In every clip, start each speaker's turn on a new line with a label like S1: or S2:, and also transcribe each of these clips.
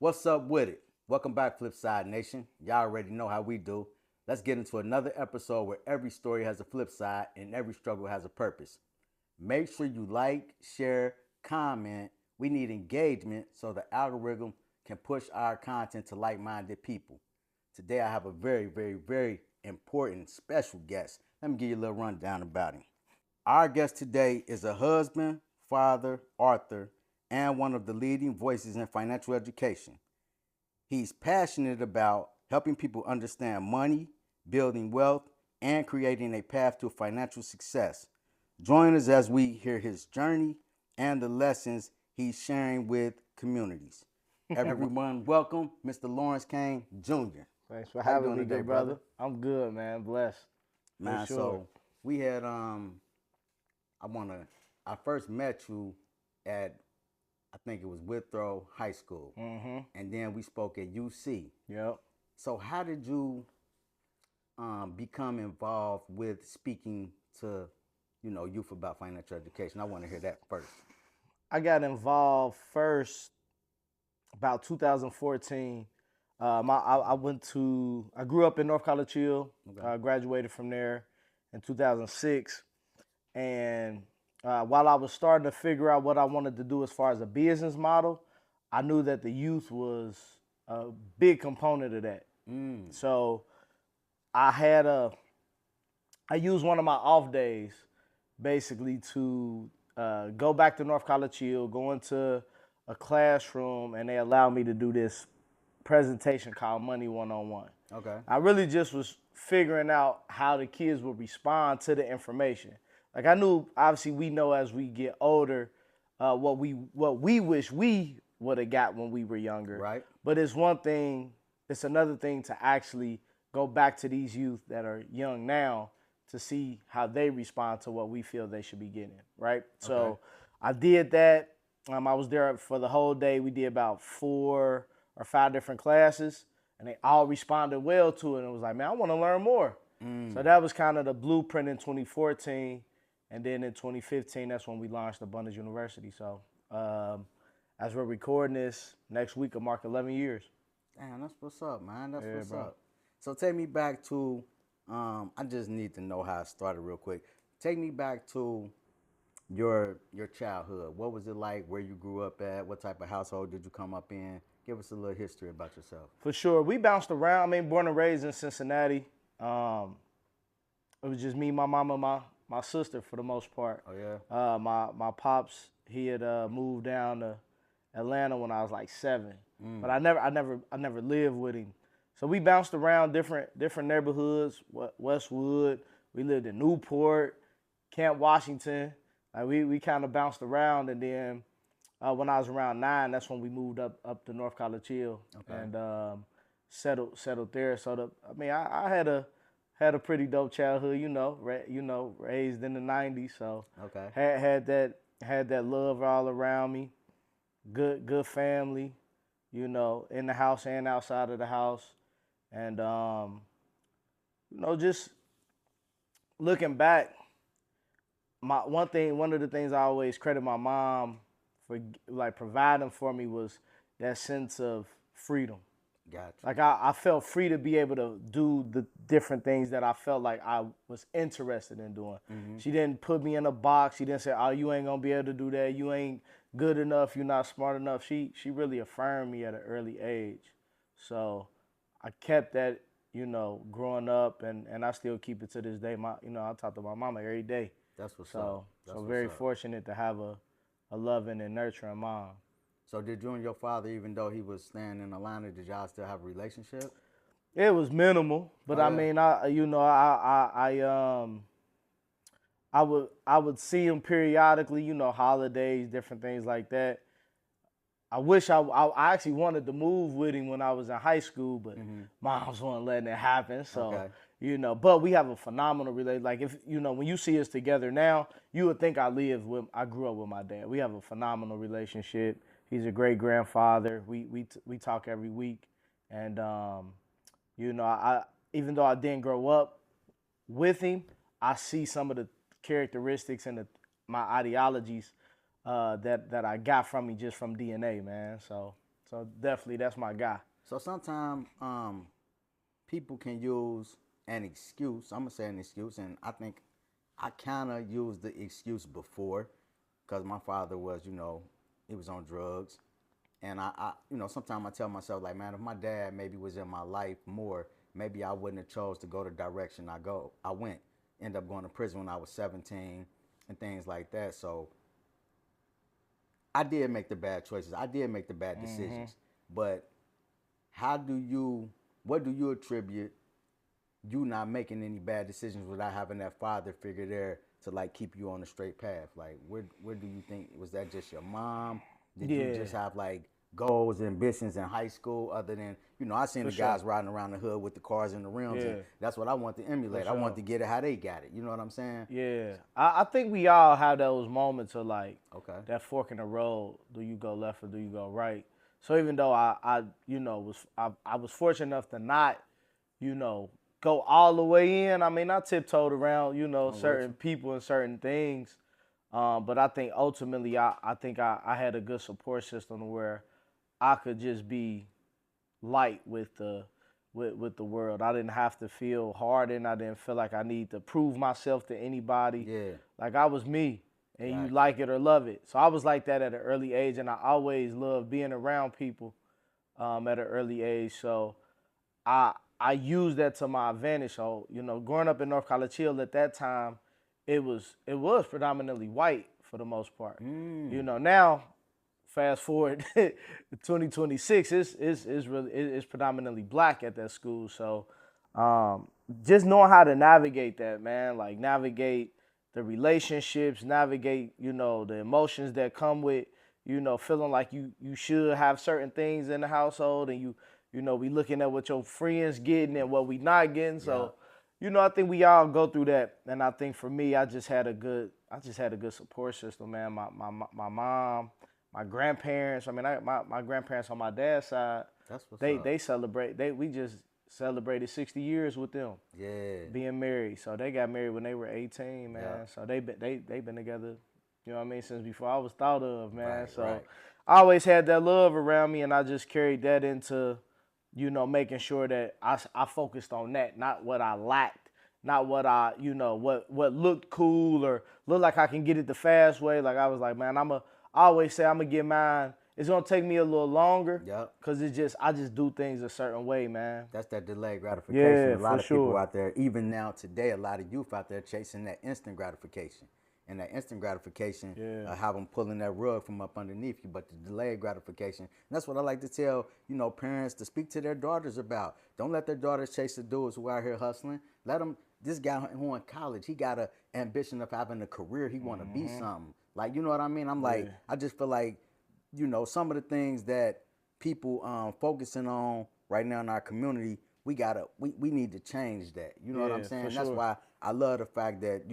S1: What's up with it? Welcome back, FlipSide Nation. Y'all already know how we do. Let's get into another episode where every story has a flip side and every struggle has a purpose. Make sure you like, share, comment. We need engagement so the algorithm can push our content to like minded people. Today, I have a very important special guest. Let me give you a little rundown about him. Our guest today is a husband, father, author, and one of the leading voices in financial education. He's passionate about helping people understand money, building wealth, and creating a path to financial success. Join us as we hear his journey and the lessons he's sharing with communities. Everyone, welcome Mr. Lawrence Cain Jr.
S2: Thanks for
S1: How you
S2: having
S1: doing
S2: me,
S1: today,
S2: good brother.
S1: brother?
S2: I'm good, man. Blessed.
S1: Man,
S2: sure.
S1: so we had I first met you at, I think it was Withrow High School, and then we spoke at UC.
S2: Yep.
S1: So how did you become involved with speaking to, youth about financial education? I want to hear that first.
S2: I got involved first about 2014. I grew up in North College Hill.
S1: Okay.
S2: Graduated from there in 2006. And while I was starting to figure out what I wanted to do as far as a business model, I knew that the youth was a big component of that. So I used one of my off days basically to go back to North College Hill, go into a classroom, and they allowed me to do this presentation called Money 101.
S1: Okay.
S2: I really just was figuring out how the kids would respond to the information. Like I knew, obviously, we know as we get older, what we wish we would have got when we were younger.
S1: Right.
S2: But it's another thing to actually go back to these youth that are young now to see how they respond to what we feel they should be getting. Right. So
S1: Okay.
S2: I did that. I was there for the whole day. We did about 4 or 5 different classes, and they all responded well to it. And it was like, man, I want to learn more. So that was kind of the blueprint in 2014. And then in 2015, that's when we launched Abundance University. So as we're recording this, next week will mark 11 years.
S1: Damn, that's what's up, man. That's
S2: Yeah,
S1: what's
S2: bro.
S1: up. So take me back to, I just need to know how it started real quick. Take me back to your childhood. What was it like? Where you grew up at? What type of household did you come up in? Give us a little history about yourself.
S2: For sure. We bounced around. I mean, born and raised in Cincinnati. It was just me, my mama, my sister for the most part.
S1: Oh yeah.
S2: My pops, he had moved down to Atlanta when I was like 7, but I never lived with him. So we bounced around different neighborhoods. Westwood, we lived in Newport, Camp Washington. We kind of bounced around, and then when I was around 9, that's when we moved up to North College Hill.
S1: Okay.
S2: And settled there. So I had a pretty dope childhood, raised in the 90s. So
S1: Okay.
S2: had that love all around me. Good family, in the house and outside of the house. And just looking back, one of the things I always credit my mom for like providing for me was that sense of freedom.
S1: Gotcha.
S2: Like I felt free to be able to do the different things that I felt like I was interested in doing. She didn't put me in a box. She didn't say, "Oh, you ain't gonna be able to do that. You ain't good enough. You're not smart enough." She really affirmed me at an early age. So I kept that, growing up, and I still keep it to this day. I talk to my mama every day.
S1: That's what's
S2: So
S1: up. That's what's
S2: very
S1: up.
S2: fortunate to have a loving and nurturing mom.
S1: So did you and your father, even though he was staying in Atlanta, did y'all still have a relationship?
S2: It was minimal, but
S1: Oh,
S2: I
S1: yeah.
S2: mean, I would see him periodically, holidays, different things like that. I wish I actually wanted to move with him when I was in high school, but moms wasn't letting it happen. So,
S1: Okay.
S2: But we have a phenomenal relationship. Like if when you see us together now, you would think I grew up with my dad. We have a phenomenal relationship. He's a great grandfather. We talk every week, and I even though I didn't grow up with him, I see some of the characteristics and my ideologies that I got from him just from DNA, man. So So definitely that's my guy.
S1: So sometimes people can use an excuse. I'm gonna say an excuse, and I think I kind of used the excuse before, because my father was, he was on drugs, and sometimes I tell myself like, man, if my dad maybe was in my life more, maybe I wouldn't have chose to go the direction I went. End up going to prison when I was 17 and things like that. So I did make the bad choices. I did make the bad decisions. But what do you attribute you not making any bad decisions without having that father figure there to like keep you on the straight path? Like where do you think, was that just your mom? Did you just have like goals, ambitions in high school other than, I seen
S2: For
S1: the guys
S2: sure.
S1: riding around the hood with the cars and the rims,
S2: Yeah.
S1: and that's what I want to emulate.
S2: For
S1: I want
S2: sure.
S1: to get it how they got it. You know what I'm saying?
S2: Yeah, I think we all have those moments of like
S1: Okay.
S2: that fork in the road. Do you go left or do you go right? So even though I was fortunate enough to not, go all the way in. I mean, I tiptoed around,
S1: I'm with
S2: certain
S1: you.
S2: people and certain things. But I think ultimately, I think I had a good support system where I could just be light with the world. I didn't have to feel hardened. I didn't feel like I need to prove myself to anybody.
S1: Yeah.
S2: Like I was me, and you
S1: Gotcha.
S2: like it or love it. So I was like that at an early age, and I always loved being around people at an early age. So I used that to my advantage. So growing up in North College Hill at that time, it was predominantly white for the most part. Now fast forward 2026, it's predominantly black at that school. So just knowing how to navigate that, man, like navigate the relationships, navigate, the emotions that come with, feeling like you should have certain things in the household, and we looking at what your friends getting and what we not getting.
S1: Yeah.
S2: So, I think we all go through that. And I think for me, I just had a good support system, man. My mom, my grandparents. I mean, my grandparents on my dad's side,
S1: That's what's
S2: they
S1: up.
S2: they celebrate. We just celebrated 60 years with them
S1: Yeah.
S2: being married. So they got married when they were 18, man.
S1: Yeah.
S2: So they been together, since before I was thought of, man.
S1: Right,
S2: So
S1: right.
S2: I always had that love around me, and I just carried that into, making sure that I focused on that, not what I lacked, not what what looked cool or looked like I can get it the fast way. Like I was like, man, I always say I'm gonna get mine. It's gonna take me a little longer,
S1: Yep.
S2: cause I just do things a certain way, man.
S1: That's that delayed gratification.
S2: Yeah,
S1: A lot
S2: for
S1: of people
S2: sure.
S1: out there, even now today, a lot of youth out there chasing that instant gratification. And that instant gratification,
S2: Yeah.
S1: have them pulling that rug from up underneath you. But the delayed gratification, and that's what I like to tell, parents to speak to their daughters about. Don't let their daughters chase the dudes who are out here hustling. Let them, this guy who in college, he got an ambition of having a career. He want to be something. Like, you know what I mean? I'm like, I just feel like, some of the things that people focusing on right now in our community, we need to change that. You know what I'm
S2: Yeah,
S1: saying?
S2: for
S1: That's
S2: sure.
S1: why I love the fact that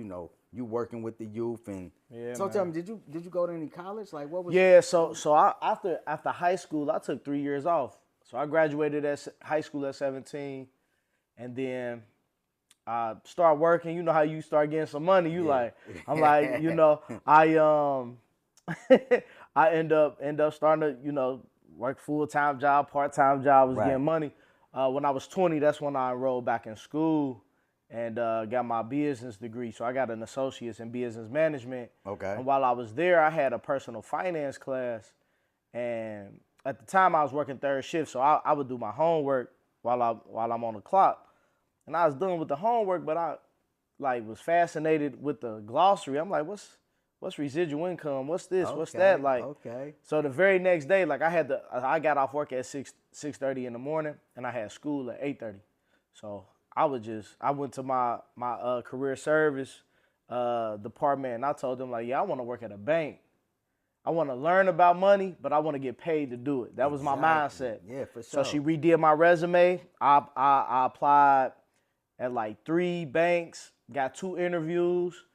S1: you working with the youth. And
S2: Yeah,
S1: so tell
S2: man.
S1: me, did you go to any college? Like what was?
S2: Yeah, so after high school, I took 3 years off. So I graduated high school at 17, and then I start working. You know how you start getting some money. I'm like, I end up starting to work full-time job, part-time job. Was
S1: Right.
S2: getting money. When I was 20, that's when I enrolled back in school and got my business degree. So I got an associate's in business management.
S1: Okay.
S2: And while I was there, I had a personal finance class. And at the time, I was working third shift, so I would do my homework while I'm on the clock. And I was done with the homework, but I was fascinated with the glossary. I'm like, what's residual income? What's this? What's that?
S1: Okay.
S2: Like,
S1: Okay.
S2: so the very next day, like I got off work at 6:30 in the morning, and I had school at 8:30. So I went to my career service department, and I told them like, yeah, I want to work at a bank. I want to learn about money, but I want to get paid to do it. That was my
S1: Exactly.
S2: mindset.
S1: Yeah, for
S2: So
S1: sure.
S2: she redid my resume. I applied at like 3 banks, got 2 interviews.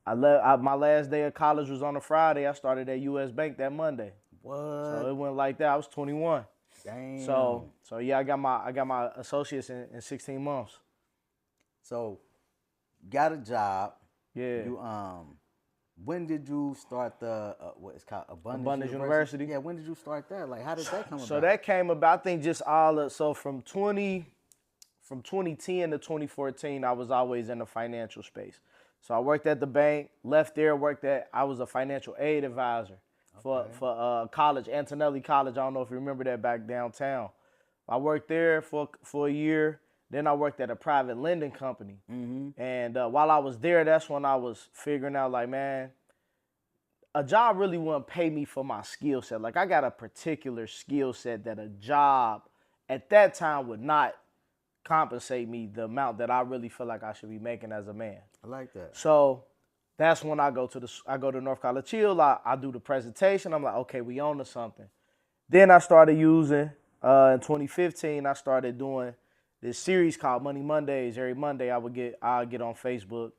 S2: My last day of college was on a Friday. I started at U.S. Bank that Monday.
S1: What?
S2: So it went like that. I was 21.
S1: Damn.
S2: So yeah, I got my associates in 16 months.
S1: So got a job.
S2: Yeah.
S1: You When did you start the what is called
S2: Abundance University.
S1: Yeah, when did you start that? Like, how did that come
S2: So
S1: about?
S2: that came about, I think, just so from 2010 to 2014, I was always in the financial space. So I worked at the bank, left there, I was a financial aid advisor for college, Antonelli College. I don't know if you remember that back downtown. I worked there for a year. Then I worked at a private lending company. Mm-hmm. And while I was there, that's when I was figuring out, like, man, a job really wouldn't pay me for my skill set. Like, I got a particular skill set that a job at that time would not compensate me the amount that I really feel like I should be making as a man.
S1: I like that.
S2: So that's when I go to North College Hill. I do the presentation. I'm like, okay, we on to something. Then I started using, in 2015, I started doing this series called Money Mondays. Every Monday I'll get on Facebook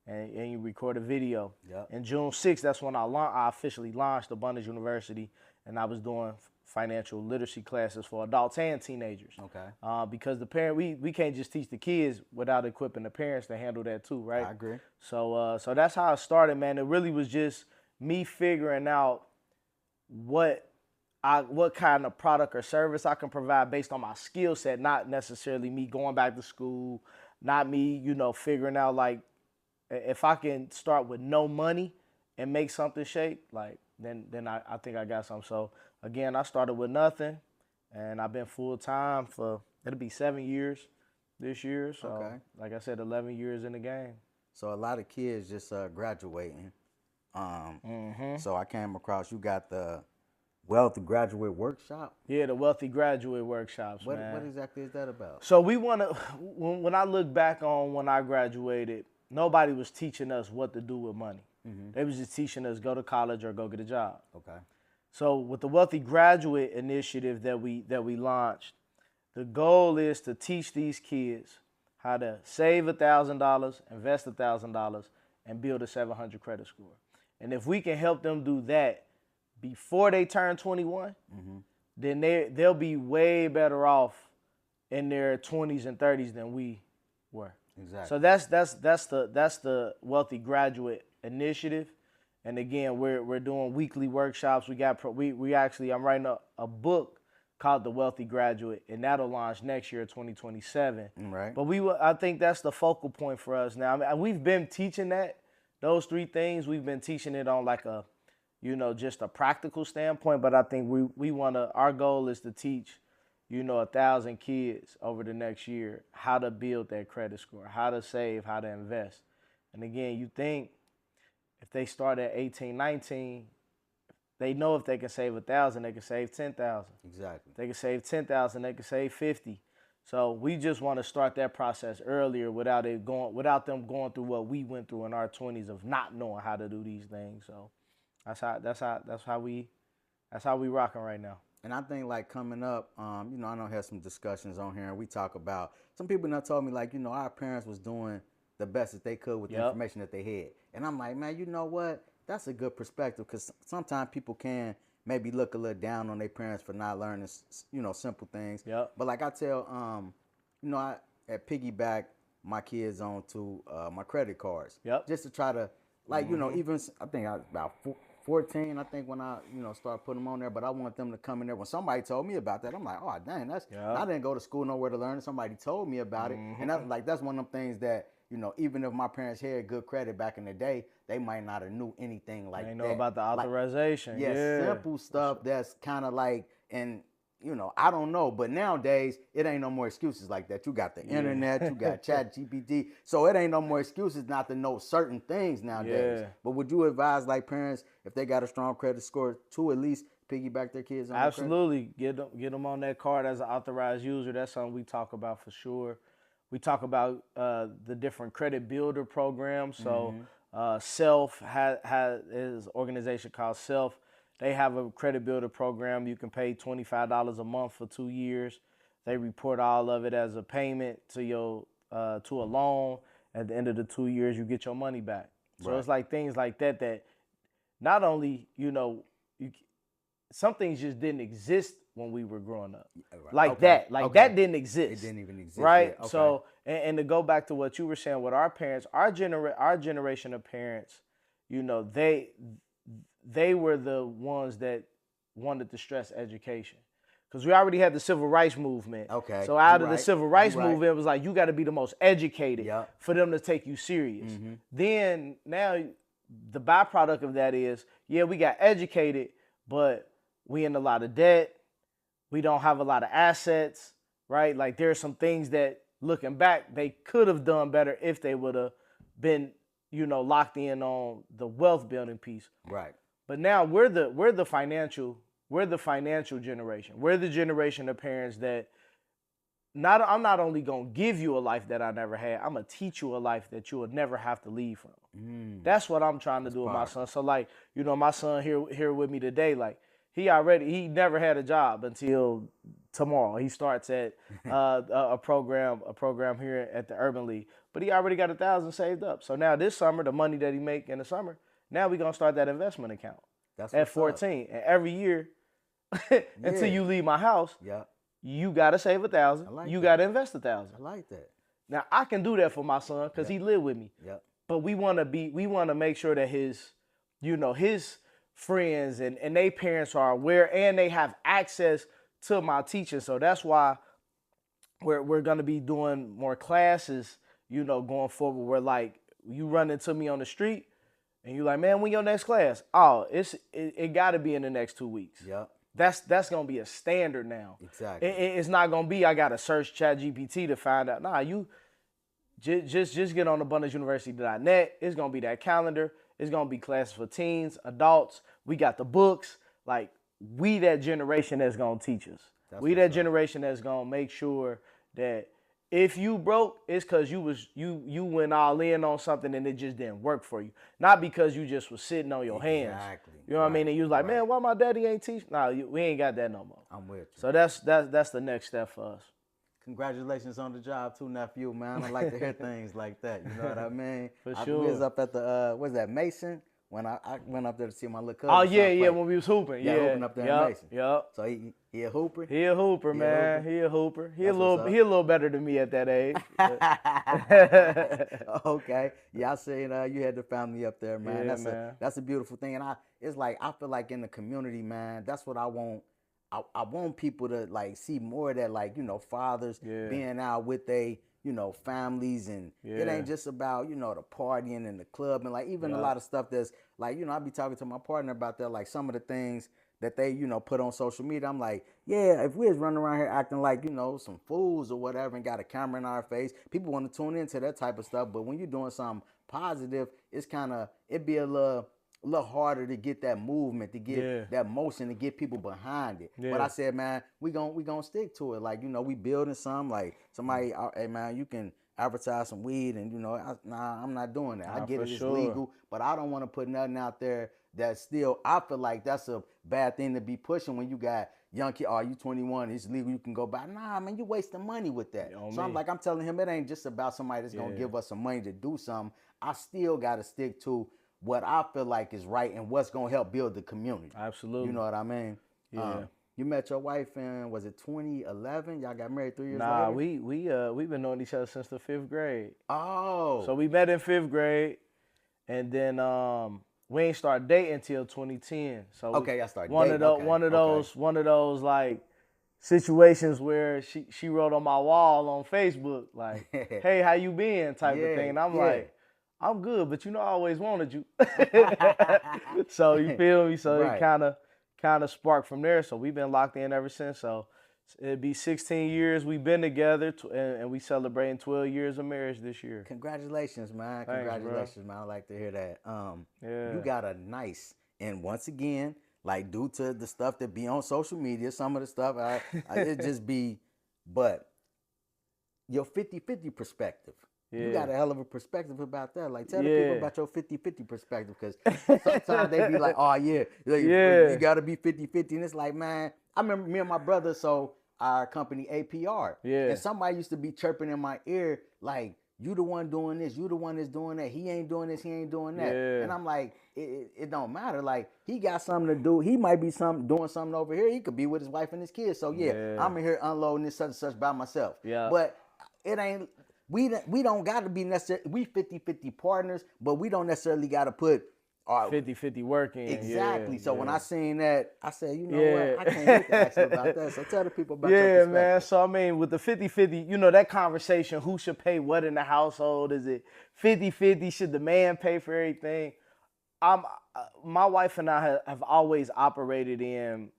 S2: and you record a video.
S1: Yep.
S2: And June 6th, that's when I officially launched Abundance University, and I was doing financial literacy classes for adults and teenagers.
S1: Okay.
S2: Because the parent, we can't just teach the kids without equiping the parents to handle that too, right?
S1: I agree.
S2: So that's how it started, man. It really was just me figuring out what kind of product or service I can provide based on my skill set, not necessarily me going back to school, not me, figuring out, like, if I can start with no money and make something shake, like, then I think I got something. So again, I started with nothing, and I've been full time it'll be 7 years this year. So
S1: okay.
S2: Like I said, 11 years in the game.
S1: So a lot of kids just graduating. So I came across, you got the Wealthy Graduate Workshop.
S2: Yeah, the Wealthy Graduate Workshops, man.
S1: What exactly is that about?
S2: So we want to, when I look back on when I graduated, nobody was teaching us what to do with money. Mm-hmm. They was just teaching us go to college or go get a job.
S1: Okay.
S2: So with the Wealthy Graduate Initiative that we launched, the goal is to teach these kids how to save $1,000, invest $1,000, and build a 700 credit score. And if we can help them do that before they turn 21, mm-hmm. then they'll be way better off in their 20s and 30s than we were.
S1: Exactly.
S2: So that's the Wealthy Graduate Initiative, and again, we're doing weekly workshops. I'm writing a book called The Wealthy Graduate, and that'll launch next year, 2027.
S1: Right.
S2: But I think that's the focal point for us now. I mean, we've been teaching those three things. We've been teaching it on like a, just a practical standpoint. But I think our goal is to teach, 1,000 kids over the next year how to build that credit score, how to save, how to invest. And again, you think if they start at 18, 19, they know if they can save 1,000, they can save 10,000.
S1: Exactly.
S2: If they can save 10,000, they can save 50. So we just want to start that process earlier without them going through what we went through in our 20s of not knowing how to do these things. So that's how we rocking right now.
S1: And I think, like, coming up, I know I have some discussions on here, and we talk about, some people now told me, like, our parents was doing the best that they could with the information that they had. And I'm like, man, you know what? That's a good perspective, because sometimes people can maybe look a little down on their parents for not learning, simple things.
S2: Yep.
S1: But like I tell, I piggyback my kids onto my credit cards.
S2: Yep.
S1: Just to try to, like, even, I think I was about 14, I think, when I, started putting them on there, but I want them to come in there. When somebody told me about that, I'm like, oh, dang, I didn't go to school nowhere to learn it. Somebody told me about it. And that's one of them things that, even if my parents had good credit back in the day, they might not have knew anything like that.
S2: They know about the authorization.
S1: Like, simple stuff that's kind of like, and, I don't know, but nowadays, it ain't no more excuses like that. You got the internet, you got ChatGPT, so it ain't no more excuses not to know certain things nowadays. Yeah. But would you advise, like, parents, if they got a strong credit score, to at least piggyback their kids on
S2: Absolutely. Get them on that card as an authorized user. That's something we talk about for sure. We talk about the different credit builder programs. So Self has an organization called Self. They have a credit builder program. You can pay $25 a month for 2 years. They report all of it as a payment to a loan. At the end of the 2 years, you get your money back. So It's like things like that not only, some things just didn't exist when we were growing up. Like that. That didn't exist.
S1: It didn't even exist.
S2: Right?
S1: Okay.
S2: So, and to go back to what you were saying with our parents, our generation of parents, they were the ones that wanted to stress education. Because we already had the civil rights movement.
S1: Okay.
S2: So out of the civil rights movement, it was like, you got to be the most educated for them to take you serious.
S1: Mm-hmm.
S2: Then now the byproduct of that is, we got educated, but we in a lot of debt. We don't have a lot of assets, right? Like there's some things that looking back, they could have done better if they would have been, locked in on the wealth building piece.
S1: Right.
S2: But now we're the financial generation. We're the generation of parents that I'm not only gonna give you a life that I never had, I'm gonna teach you a life that you would never have to leave from. That's what I'm trying to do with my son. So like, my son here with me today, like he never had a job until tomorrow. He starts at a program here at the Urban League, but he already got $1,000 saved up. So now this summer, the money that he make in the summer, now we're gonna start that investment account.
S1: That's
S2: at 14, and every year until you leave my house, you gotta save $1,000. You gotta invest $1,000.
S1: I like that.
S2: Now I can do that for my son because he live with me. But we want to make sure that his friends and their parents are aware and they have access to my teaching. So that's why we're gonna be doing more classes, going forward. Where like you run into me on the street and you like, man, when your next class? Oh, it got to be in the next 2 weeks. That's gonna be a standard now.
S1: Exactly.
S2: It's not gonna be I gotta search ChatGPT to find out. Nah, you just get on abundanceuniversity.net. It's gonna be that calendar. It's gonna be classes for teens, adults. We got the books. Like we that generation that's gonna teach us. We that generation that's gonna make sure that if you broke, it's because you went all in on something and it just didn't work for you. Not because you just was sitting on your hands. You know what I mean? And you was like, man, why my daddy ain't teach? Nah, we ain't got that no more.
S1: I'm with you.
S2: So that's the next step for us.
S1: Congratulations on the job too, nephew, man. I like to hear things like that. You know what I mean?
S2: For sure.
S1: We was up at the what's that, Mason? When I went up there to see my little cousin.
S2: Oh yeah, when we was hooping. Yeah,
S1: hooping up there in Mason.
S2: Yep.
S1: So he a hooper?
S2: He a hooper, man. He a hooper. He a little better than me at that age.
S1: Okay. Yeah, I seen you had the family up there, man.
S2: Yeah,
S1: that's a beautiful thing. And I feel like in the community, man, that's what I want. I want people to like see more of that, like, fathers being out with they, families, and it ain't just about, the partying and the club, and like even a lot of stuff that's like, I be talking to my partner about that, like some of the things that they, put on social media. I'm like, yeah, if we was running around here acting like, some fools or whatever and got a camera in our face, people want to tune into that type of stuff. But when you're doing something positive, it'd be a little harder to get that movement, to get that motion, to get people behind it. But I said, man, we gonna stick to it. Like, we building something. Like somebody, hey man, you can advertise some weed, and I'm not doing that. I get it, it's legal, but I don't want to put nothing out there that still. I feel like that's a bad thing to be pushing when you got young kid. Oh, you 21, it's legal, you can go buy. Nah, man, you wasting money with that. I'm telling him it ain't just about somebody that's gonna give us some money to do something. I still gotta stick to what I feel like is right and what's gonna help build the community.
S2: Absolutely.
S1: You know what I mean?
S2: Yeah.
S1: You met your wife in, was it 2011? Y'all got married 3 years
S2: later?
S1: Nah,
S2: we've been knowing each other since the 5th grade.
S1: Oh.
S2: So we met in 5th grade, and then we ain't start dating until 2010. So
S1: okay, y'all started dating.
S2: One of those like situations where she wrote on my wall on Facebook like, "Hey, how you been?" type of thing, and I'm like, I'm good, but I always wanted you. So you feel me? So it kind of sparked from there. So we've been locked in ever since. So it'd be 16 years we've been together, and we celebrating 12 years of marriage this year.
S1: Congratulations, man.
S2: Thanks,
S1: congratulations, man. I like to hear that. You got a nice, and once again, like due to the stuff that be on social media, some of the stuff, it just be, but your 50-50 perspective. You got a hell of a perspective about that. Like, tell the people about your 50-50 perspective, because sometimes they be like, oh, you got to be 50-50. And it's like, man, I remember me and my brother, so our company APR. And somebody used to be chirping in my ear, like, you the one doing this, you the one that's doing that. He ain't doing this, he ain't doing that. And I'm like, it don't matter. Like, he got something to do. He might be doing something over here. He could be with his wife and his kids. So, I'm in here unloading this such and such by myself. But it ain't... We don't got to be necessarily, we 50-50 partners, but we don't necessarily got to put
S2: 50-50 working.
S1: Exactly.
S2: Yeah,
S1: So when
S2: yeah.
S1: I seen that, I said, you know
S2: Yeah.
S1: what? I can't wait to ask you about that. So tell the people about your
S2: Yeah, man.
S1: perspective.
S2: So, I mean, with the 50-50, that conversation, who should pay what in the household? Is it 50-50? Should the man pay for everything? My wife and I have always operated in,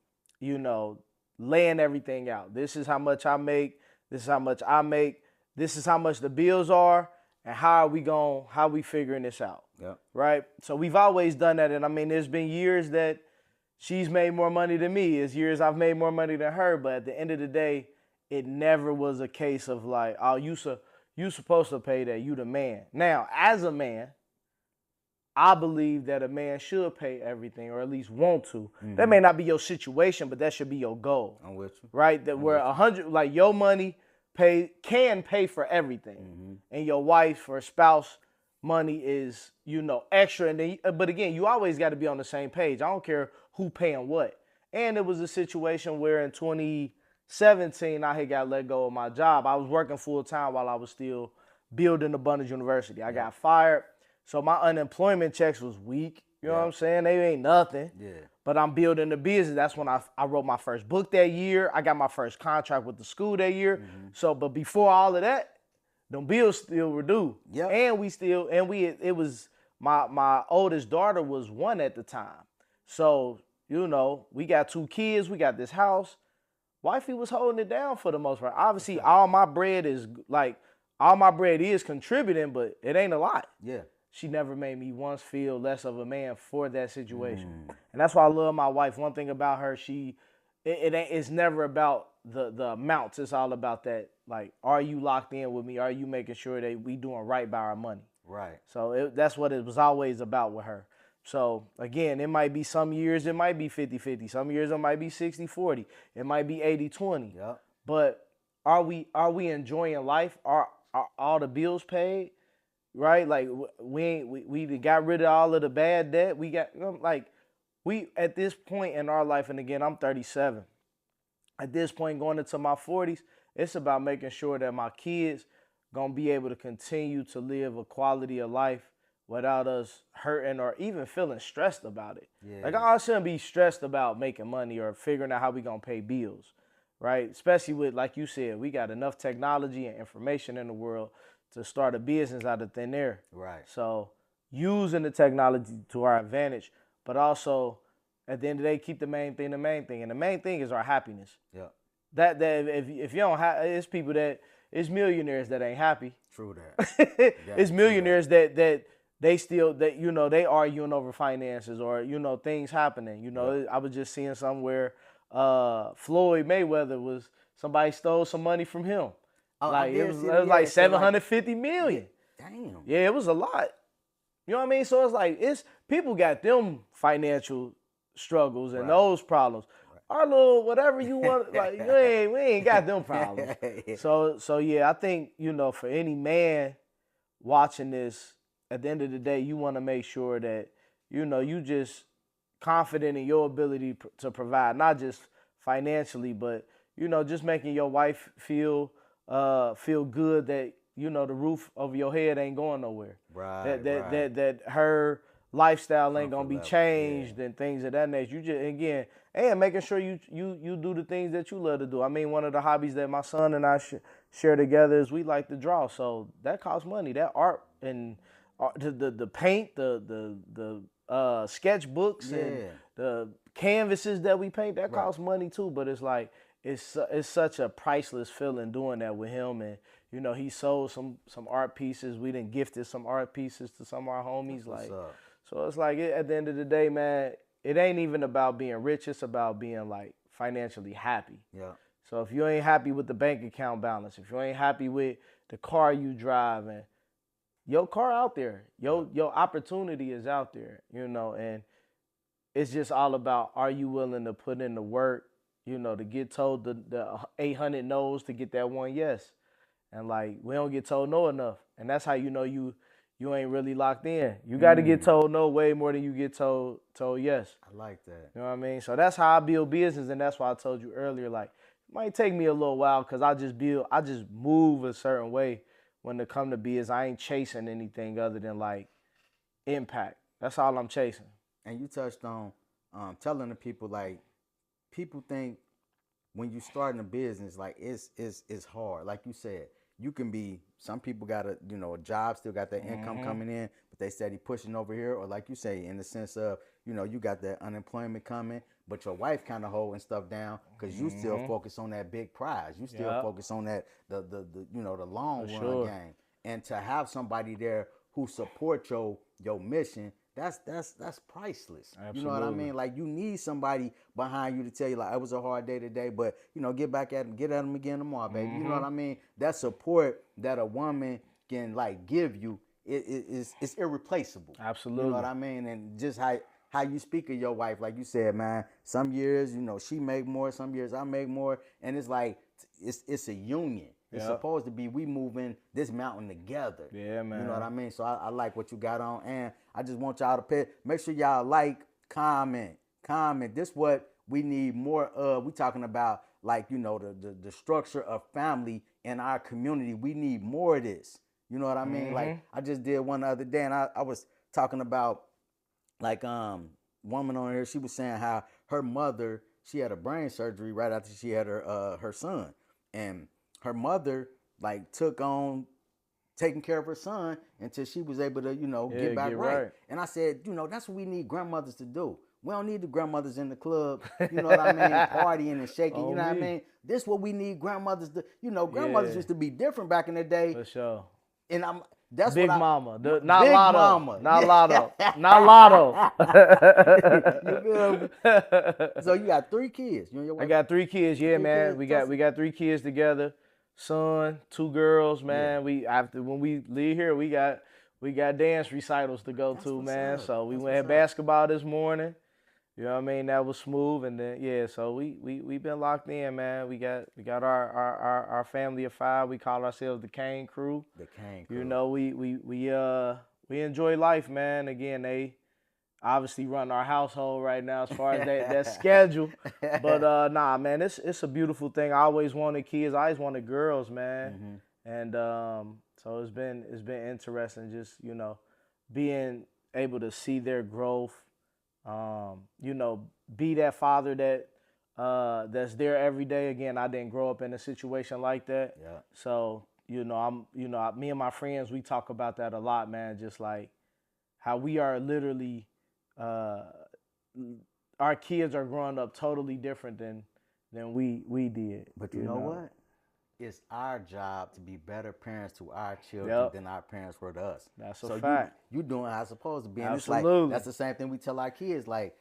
S2: laying everything out. This is how much I make. This is how much I make. This is how much the bills are, and how we figuring this out.
S1: Yep.
S2: Right? So we've always done that, and I mean, there's been years that she's made more money than me. It's years I've made more money than her, but at the end of the day, it never was a case of like, oh, you supposed to pay that. You the man. Now, as a man, I believe that a man should pay everything, or at least want to. Mm-hmm. That may not be your situation, but that should be your goal.
S1: I'm with you.
S2: Right? That where 100, like your money can pay for everything, mm-hmm. and your wife or spouse money is, extra. And then, but again, you always got to be on the same page. I don't care who paying what. And it was a situation where in 2017, I had got let go of my job. I was working full time while I was still building Abundance University. I got fired. So my unemployment checks was weak. You know what I'm saying? They ain't nothing. Yeah. But I'm building the business. That's when I wrote my first book that year. I got my first contract with the school that year. Mm-hmm. So, but before all of that, them bills still were due. Yeah. And it was my oldest daughter was 1 at the time. So, we got 2 kids. We got this house. Wifey was holding it down for the most part. Obviously, all my bread is contributing, but it ain't a lot. Yeah. She never made me once feel less of a man for that situation. And that's why I love my wife. One thing about her, it's never about the amounts. It's all about that, like, are you locked in with me? Are you making sure that we doing right by our money? Right. So that's what it was always about with her. So, again, it might be some years it might be 50-50. Some years it might be 60-40. It might be 80-20. Yep. But are we enjoying life? Are all the bills paid? Right? Like, we got rid of all of the bad debt. We got, we at this point in our life, and again, I'm 37. At this point, going into my 40s, it's about making sure that my kids going to be able to continue to live a quality of life without us hurting or even feeling stressed about it. Yeah. Like, I shouldn't be stressed about making money or figuring out how we going to pay bills, right? Especially with, like you said, we got enough technology and information in the world to start a business out of thin air. Right. So using the technology to our advantage, but also at the end of the day, keep the main thing the main thing. And the main thing is our happiness. Yeah. That if you don't have, it's it's millionaires that ain't happy. True that. It's millionaires that they still, they arguing over finances or, things happening. I was just seeing somewhere Floyd Mayweather somebody stole some money from him. It was like $750 million. Damn. Yeah, it was a lot. You know what I mean? So it's like, people got them financial struggles and those problems. Right. Our little whatever you want, like we ain't got them problems. So yeah, I think, for any man watching this, at the end of the day, you want to make sure that, you just confident in your ability to provide, not just financially, but, just making your wife feel good that, the roof over your head ain't going nowhere. Right. That her lifestyle ain't gonna be changed and things of that nature. You just, again, and making sure you do the things that you love to do. I mean, one of the hobbies that my son and I share together is we like to draw. So that costs money. That art and the paint, the sketchbooks and the canvases that we paint, that costs money too. But it's like, it's such a priceless feeling doing that with him. And, he sold some art pieces. We done gifted some art pieces to some of our homies. So it's like, at the end of the day, man, it ain't even about being rich. It's about being, like, financially happy. Yeah. So if you ain't happy with the bank account balance, if you ain't happy with the car you drive, and your car out there, your opportunity is out there, and it's just all about, are you willing to put in the work, to get told the 800 no's to get that one yes. And, like, we don't get told no enough. And that's how you ain't really locked in. You got to get told no way more than you get told yes. I like that. You know what I mean? So that's how I build business, and that's why I told you earlier, like, it might take me a little while because I just move a certain way when it come to business. I ain't chasing anything other than, like, impact. That's all I'm chasing.
S1: And you touched on telling the people, like, people think when you starting a business, like, it's hard. Like you said, you can be, some people got a job, still got that income coming in, but they steady pushing over here. Or like you say, in the sense of, you got that unemployment coming, but your wife kind of holding stuff down because you still focus on that big prize. You still focus on that, the long run game. And to have somebody there who support your mission, that's priceless.
S2: Absolutely.
S1: You know what I mean? Like, you need somebody behind you to tell you, like, it was a hard day today, but get at them again tomorrow, baby. You know what I mean? That support that a woman can, like, give you, it's irreplaceable.
S2: Absolutely.
S1: You know what I mean? And just how you speak of your wife, like you said, man, some years, she make more, some years I make more, and it's like, it's a union. It's supposed to be, we moving this mountain together.
S2: Yeah, man.
S1: You know what I mean? So I like what you got on, and I just want y'all to make sure y'all like, comment. This what we need more of. We talking about, like, the structure of family in our community. We need more of this. You know what I mean? Like, I just did one the other day, and I was talking about, like, woman on here. She was saying how her mother, she had a brain surgery right after she had her son, and her mother, like, took on taking care of her son until she was able to, get back right. And I said, that's what we need grandmothers to do. We don't need the grandmothers in the club, you know what I mean, partying and shaking, you know what I mean? This is what we need grandmothers to, grandmothers used to be different back in the day.
S2: For sure.
S1: And that's
S2: Big
S1: what
S2: Mama, not
S1: Big
S2: Lotto,
S1: Mama.
S2: not Lotto, not Lotto.
S1: You feel me? So you got 3 kids. You and your wife?
S2: I got 3 kids. Yeah, man.
S1: Kids?
S2: We got 3 kids together. Son, 2 girls, man. Yeah. When we leave here, we got dance recitals to go to, man. So we went basketball this morning. You know what I mean? That was smooth, and then so we been locked in, man. We got our family of 5. We call ourselves the Cain crew.
S1: The Cain crew.
S2: We enjoy life, man. Again, they obviously run our household right now as far as that schedule. But nah, man, it's a beautiful thing. I always wanted kids. I always wanted girls, man. And so it's been interesting, just being able to see their growth. Be that father that's there every day. Again, I didn't grow up in a situation like that.
S1: Yeah.
S2: So, me and my friends, we talk about that a lot, man. Just like how we are literally, our kids are growing up totally different than we did.
S1: But you know what? It's our job to be better parents to our children than our parents were to us.
S2: That's a fact.
S1: You doing how it's supposed to be. And
S2: Absolutely.
S1: It's like, that's the same thing we tell our kids. Like,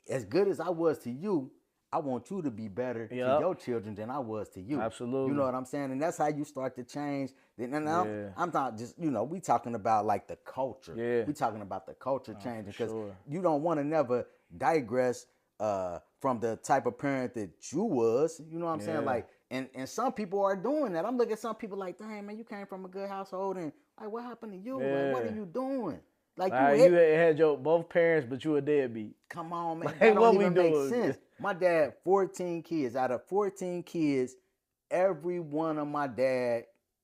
S1: as good as I was to you, I want you to be better to your children than I was to you.
S2: Absolutely.
S1: You know what I'm saying? And that's how you start to change. And I'm not just, we talking about, like, the culture.
S2: Yeah.
S1: We talking about the culture changing, because you don't want to never digress from the type of parent that you was. You know what I'm saying? Like, and some people are doing that. I'm looking at some people like, dang, man, you came from a good household, and, like, what happened to you?
S2: Yeah.
S1: Like, what are you doing? Like,
S2: you had your both parents, but you a deadbeat.
S1: Come on, man.
S2: Like,
S1: That
S2: what
S1: don't
S2: we
S1: even make
S2: doing?
S1: sense. My dad, 14 kids. Out of 14 kids, every one of my dad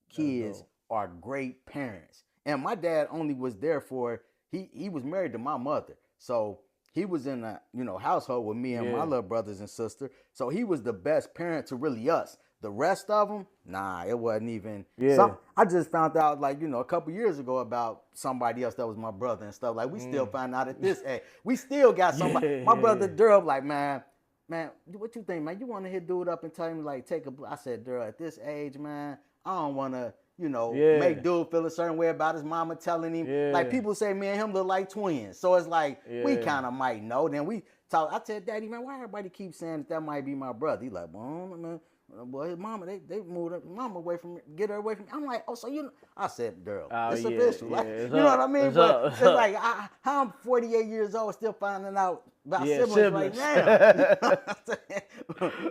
S1: kids are great parents. And my dad only was there for, he was married to my mother. So he was in a household with me and my little brothers and sister. So he was the best parent to really us. The rest of them, nah, it wasn't even. I just found out, like, a couple years ago about somebody else that was my brother and stuff. Like, we still find out at this age. We still got somebody. My brother Durb, like, man, what you think, man? You want to hit dude up and tell him, like, I said, Durb, at this age, man, I don't want to, make dude feel a certain way about his mama telling him.
S2: Yeah.
S1: Like, people say me and him look like twins. So it's like, we kind of might know. Then we talk. I said, Daddy, man, why everybody keep saying that might be my brother? He like, well, man. Boy, his mama, they moved her mama away from me, get her away from me. I'm like, oh, so I said, girl, it's official. Like, you know what I mean? But it's like, how I'm 48 years old still finding out about siblings right now.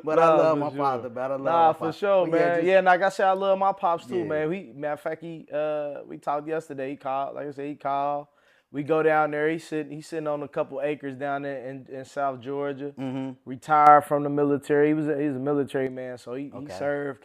S1: But I love my father, man. I love my
S2: for
S1: father.
S2: sure,
S1: But
S2: man. And like I said, I love my pops too, man. Matter of fact, we talked yesterday. He called, like I said, he called. We go down there. He's sitting on a couple acres down there in South Georgia. Retired from the military. He was a military man, so he served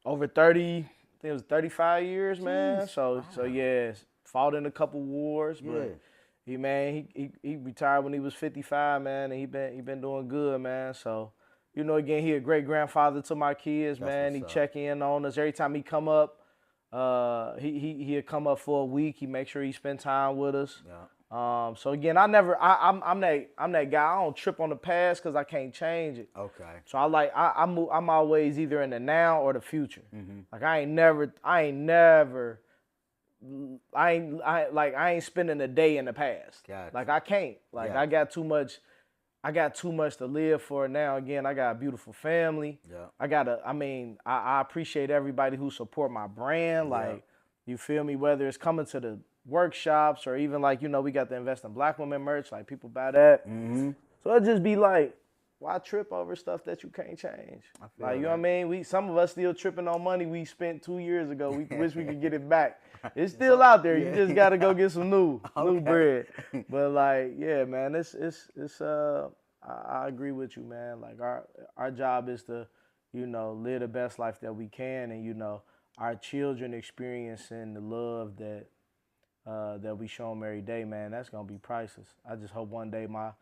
S2: over 30. I think it was 35 years, man. So yeah, fought in a couple wars, but He retired when he was 55, man, and he been doing good, man. So, again, he a great grandfather to my kids,
S1: That's
S2: man.
S1: what's
S2: He
S1: up.
S2: check in on us every time he come up. He'll come up for a week. He make sure he spend time with us.
S1: Yeah.
S2: So again, I'm that guy. I don't trip on the past because I can't change it.
S1: Okay.
S2: So I'm always either in the now or the future.
S1: Mm-hmm.
S2: Like I ain't spending a day in the past.
S1: Gotcha.
S2: Like I can't. Like
S1: Yeah.
S2: I got too much to live for now. Again, I got a beautiful family.
S1: Yeah.
S2: I appreciate everybody who support my brand.
S1: Yeah.
S2: Like, you feel me? Whether it's coming to the workshops or even like, we got the Invest in Black Women merch. Like, people buy that.
S1: Mm-hmm.
S2: So it just be like, why trip over stuff that you can't change? Like, you know what I mean? Some of us still tripping on money we spent 2 years ago. We wish we could get it back. It's still out there. You just got to go get some new bread. But like, yeah, man, I agree with you, man. Like, our job is to, live the best life that we can, and our children experiencing the love that we show them every day, man. That's gonna be priceless. I just hope one day my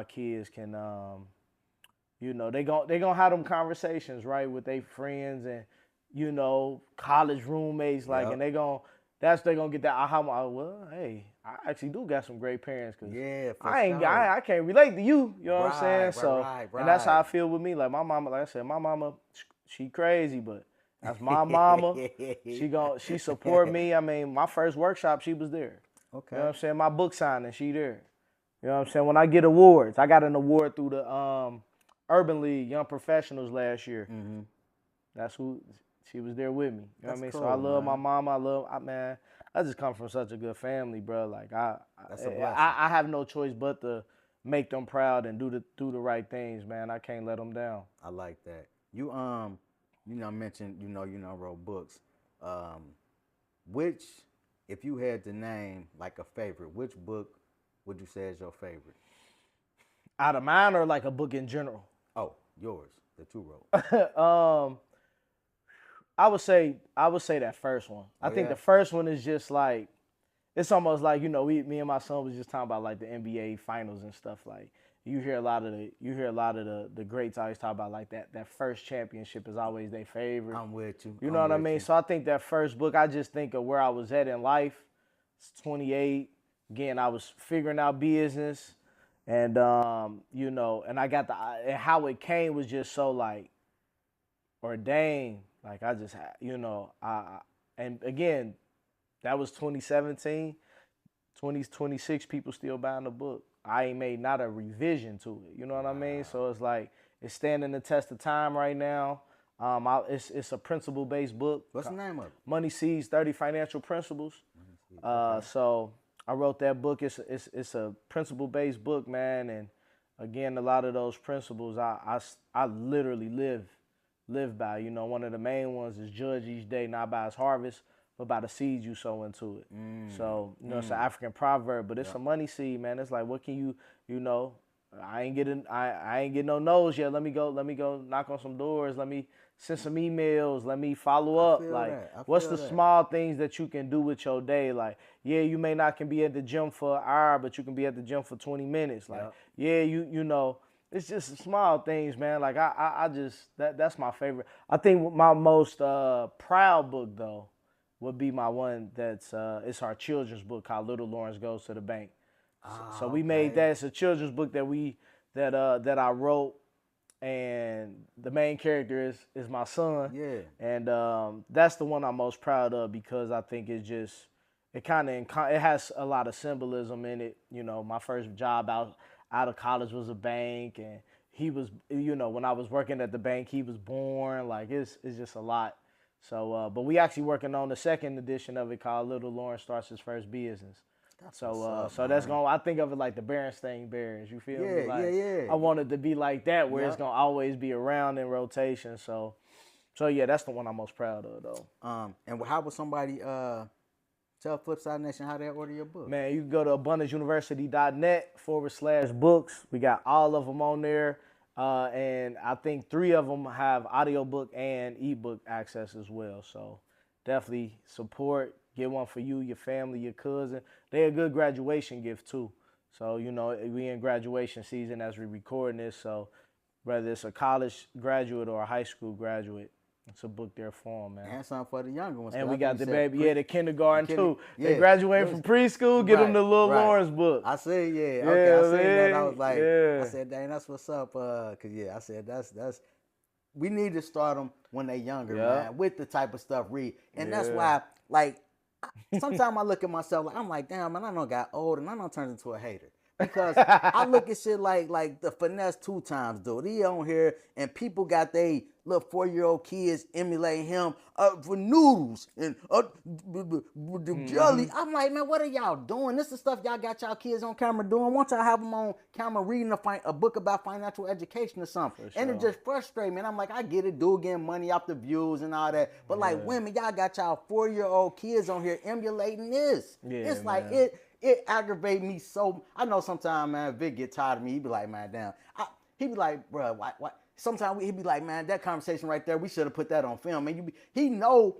S2: kids can, they gonna have them conversations, right, with their friends and college roommates, like, and they gonna get that aha. Well, hey, I actually do got some great parents, cause I can't relate to you. You know what I'm saying? So, and that's how I feel with me. Like, my mama, like I said, my mama, she crazy, but that's my mama. She support me. I mean, my first workshop, she was there.
S1: Okay.
S2: You know what I'm saying? My book signing, she there. You know what I'm saying? When I get awards, I got an award through the Urban League Young Professionals last year.
S1: Mm-hmm.
S2: That's who. She was there with me. You know what I mean?
S1: Cool,
S2: So I love
S1: man.
S2: my mama. Man, I just come from such a good family, bro. Like,
S1: That's a blessing.
S2: I have no choice but to make them proud and do the right things, man. I can't let them down.
S1: I like that. You mentioned wrote books. Which, if you had to name like a favorite, which book would you say is your favorite?
S2: Out of mine, or like a book in general?
S1: Oh, yours that you wrote.
S2: I would say that first one. I think the first one is just like, it's almost like, me and my son was just talking about like the NBA finals and stuff. Like, you hear a lot of the greats always talk about like that first championship is always their favorite.
S1: I'm with you.
S2: You know what I mean? So I think that first book, I just think of where I was at in life. It's 28. Again, I was figuring out business, and and I got and how it came was just so like ordained. Like, I just and again, that was 2017. 2026 people still buying the book. I ain't made not a revision to it. You know what I mean? So it's like, it's standing the test of time right now. It's a principle-based book.
S1: What's the name of it?
S2: Money Seeds 30 Financial Principles. So I wrote that book. It's a principle-based book, man. And again, a lot of those principles I literally live by. One of the main ones is judge each day not by its harvest, but by the seeds you sow into it. So, it's an African proverb, but it's a money seed, man. It's like, what can I ain't getting no no's yet. Let me go knock on some doors. Let me send some emails. Let me follow up. Like, what's the small things that you can do with your day? Like, yeah, you may not can be at the gym for an hour, but you can be at the gym for 20 minutes. Like, it's just small things, man. Like, I just, that's my favorite. I think my most proud book, though, would be my one that's it's our children's book called Little Lawrence Goes to the Bank. So we made that. It's a children's book that I wrote, and the main character is my son.
S1: Yeah.
S2: And that's the one I'm most proud of, because I think it has a lot of symbolism in it. My first job out of college was a bank, and he was, when I was working at the bank, he was born. Like, it's just a lot. So, but we actually working on the second edition of it called Little Lawrence Starts His First Business. So that's going, I think of it like the Berenstain Bears. You feel me? Like,
S1: yeah.
S2: I want it to be like that, where it's going to always be around in rotation. So yeah, that's the one I'm most proud of, though.
S1: And how would somebody tell FlipSide Nation how they order your book?
S2: Man, you can go to abundanceuniversity.net/books. We got all of them on there. And I think 3 of them have audiobook and ebook access as well. So definitely support. Get one for you, your family, your cousin. They a good graduation gift too. So, you know, we in graduation season as we recording this. So whether it's a college graduate or a high school graduate, it's a book there for them, man.
S1: And something for the younger ones.
S2: And we got the baby, the kindergarten too.
S1: Yeah.
S2: They graduate from preschool, get them the little Lawrence book.
S1: I said, okay, I seen that. I was like,
S2: I
S1: said, dang, that's what's up. Cause I said that's we need to start them when they're younger, man, with the type of stuff read. And that's why, like, sometimes I look at myself, like, I'm like, damn, man, I done got old and I done turned into a hater. Because I look at shit like the Finesse 2 Times dude. He on here and people got they little 4-year-old kids emulating him for noodles and the jelly. I'm like, man, what are y'all doing? This is stuff y'all got y'all kids on camera doing. Why don't y'all have them on camera reading a book about financial education or something? Sure. And it just frustrates me. And I'm like, I get it, dude, getting money off the views and all that. But like women, y'all got y'all 4-year-old kids on here emulating this. It's like it aggravates me so. I know sometimes, man, Vic get tired of me. He be like, man, damn. He be like, bro, why? Sometimes he be like, man, that conversation right there, we should have put that on film. And he know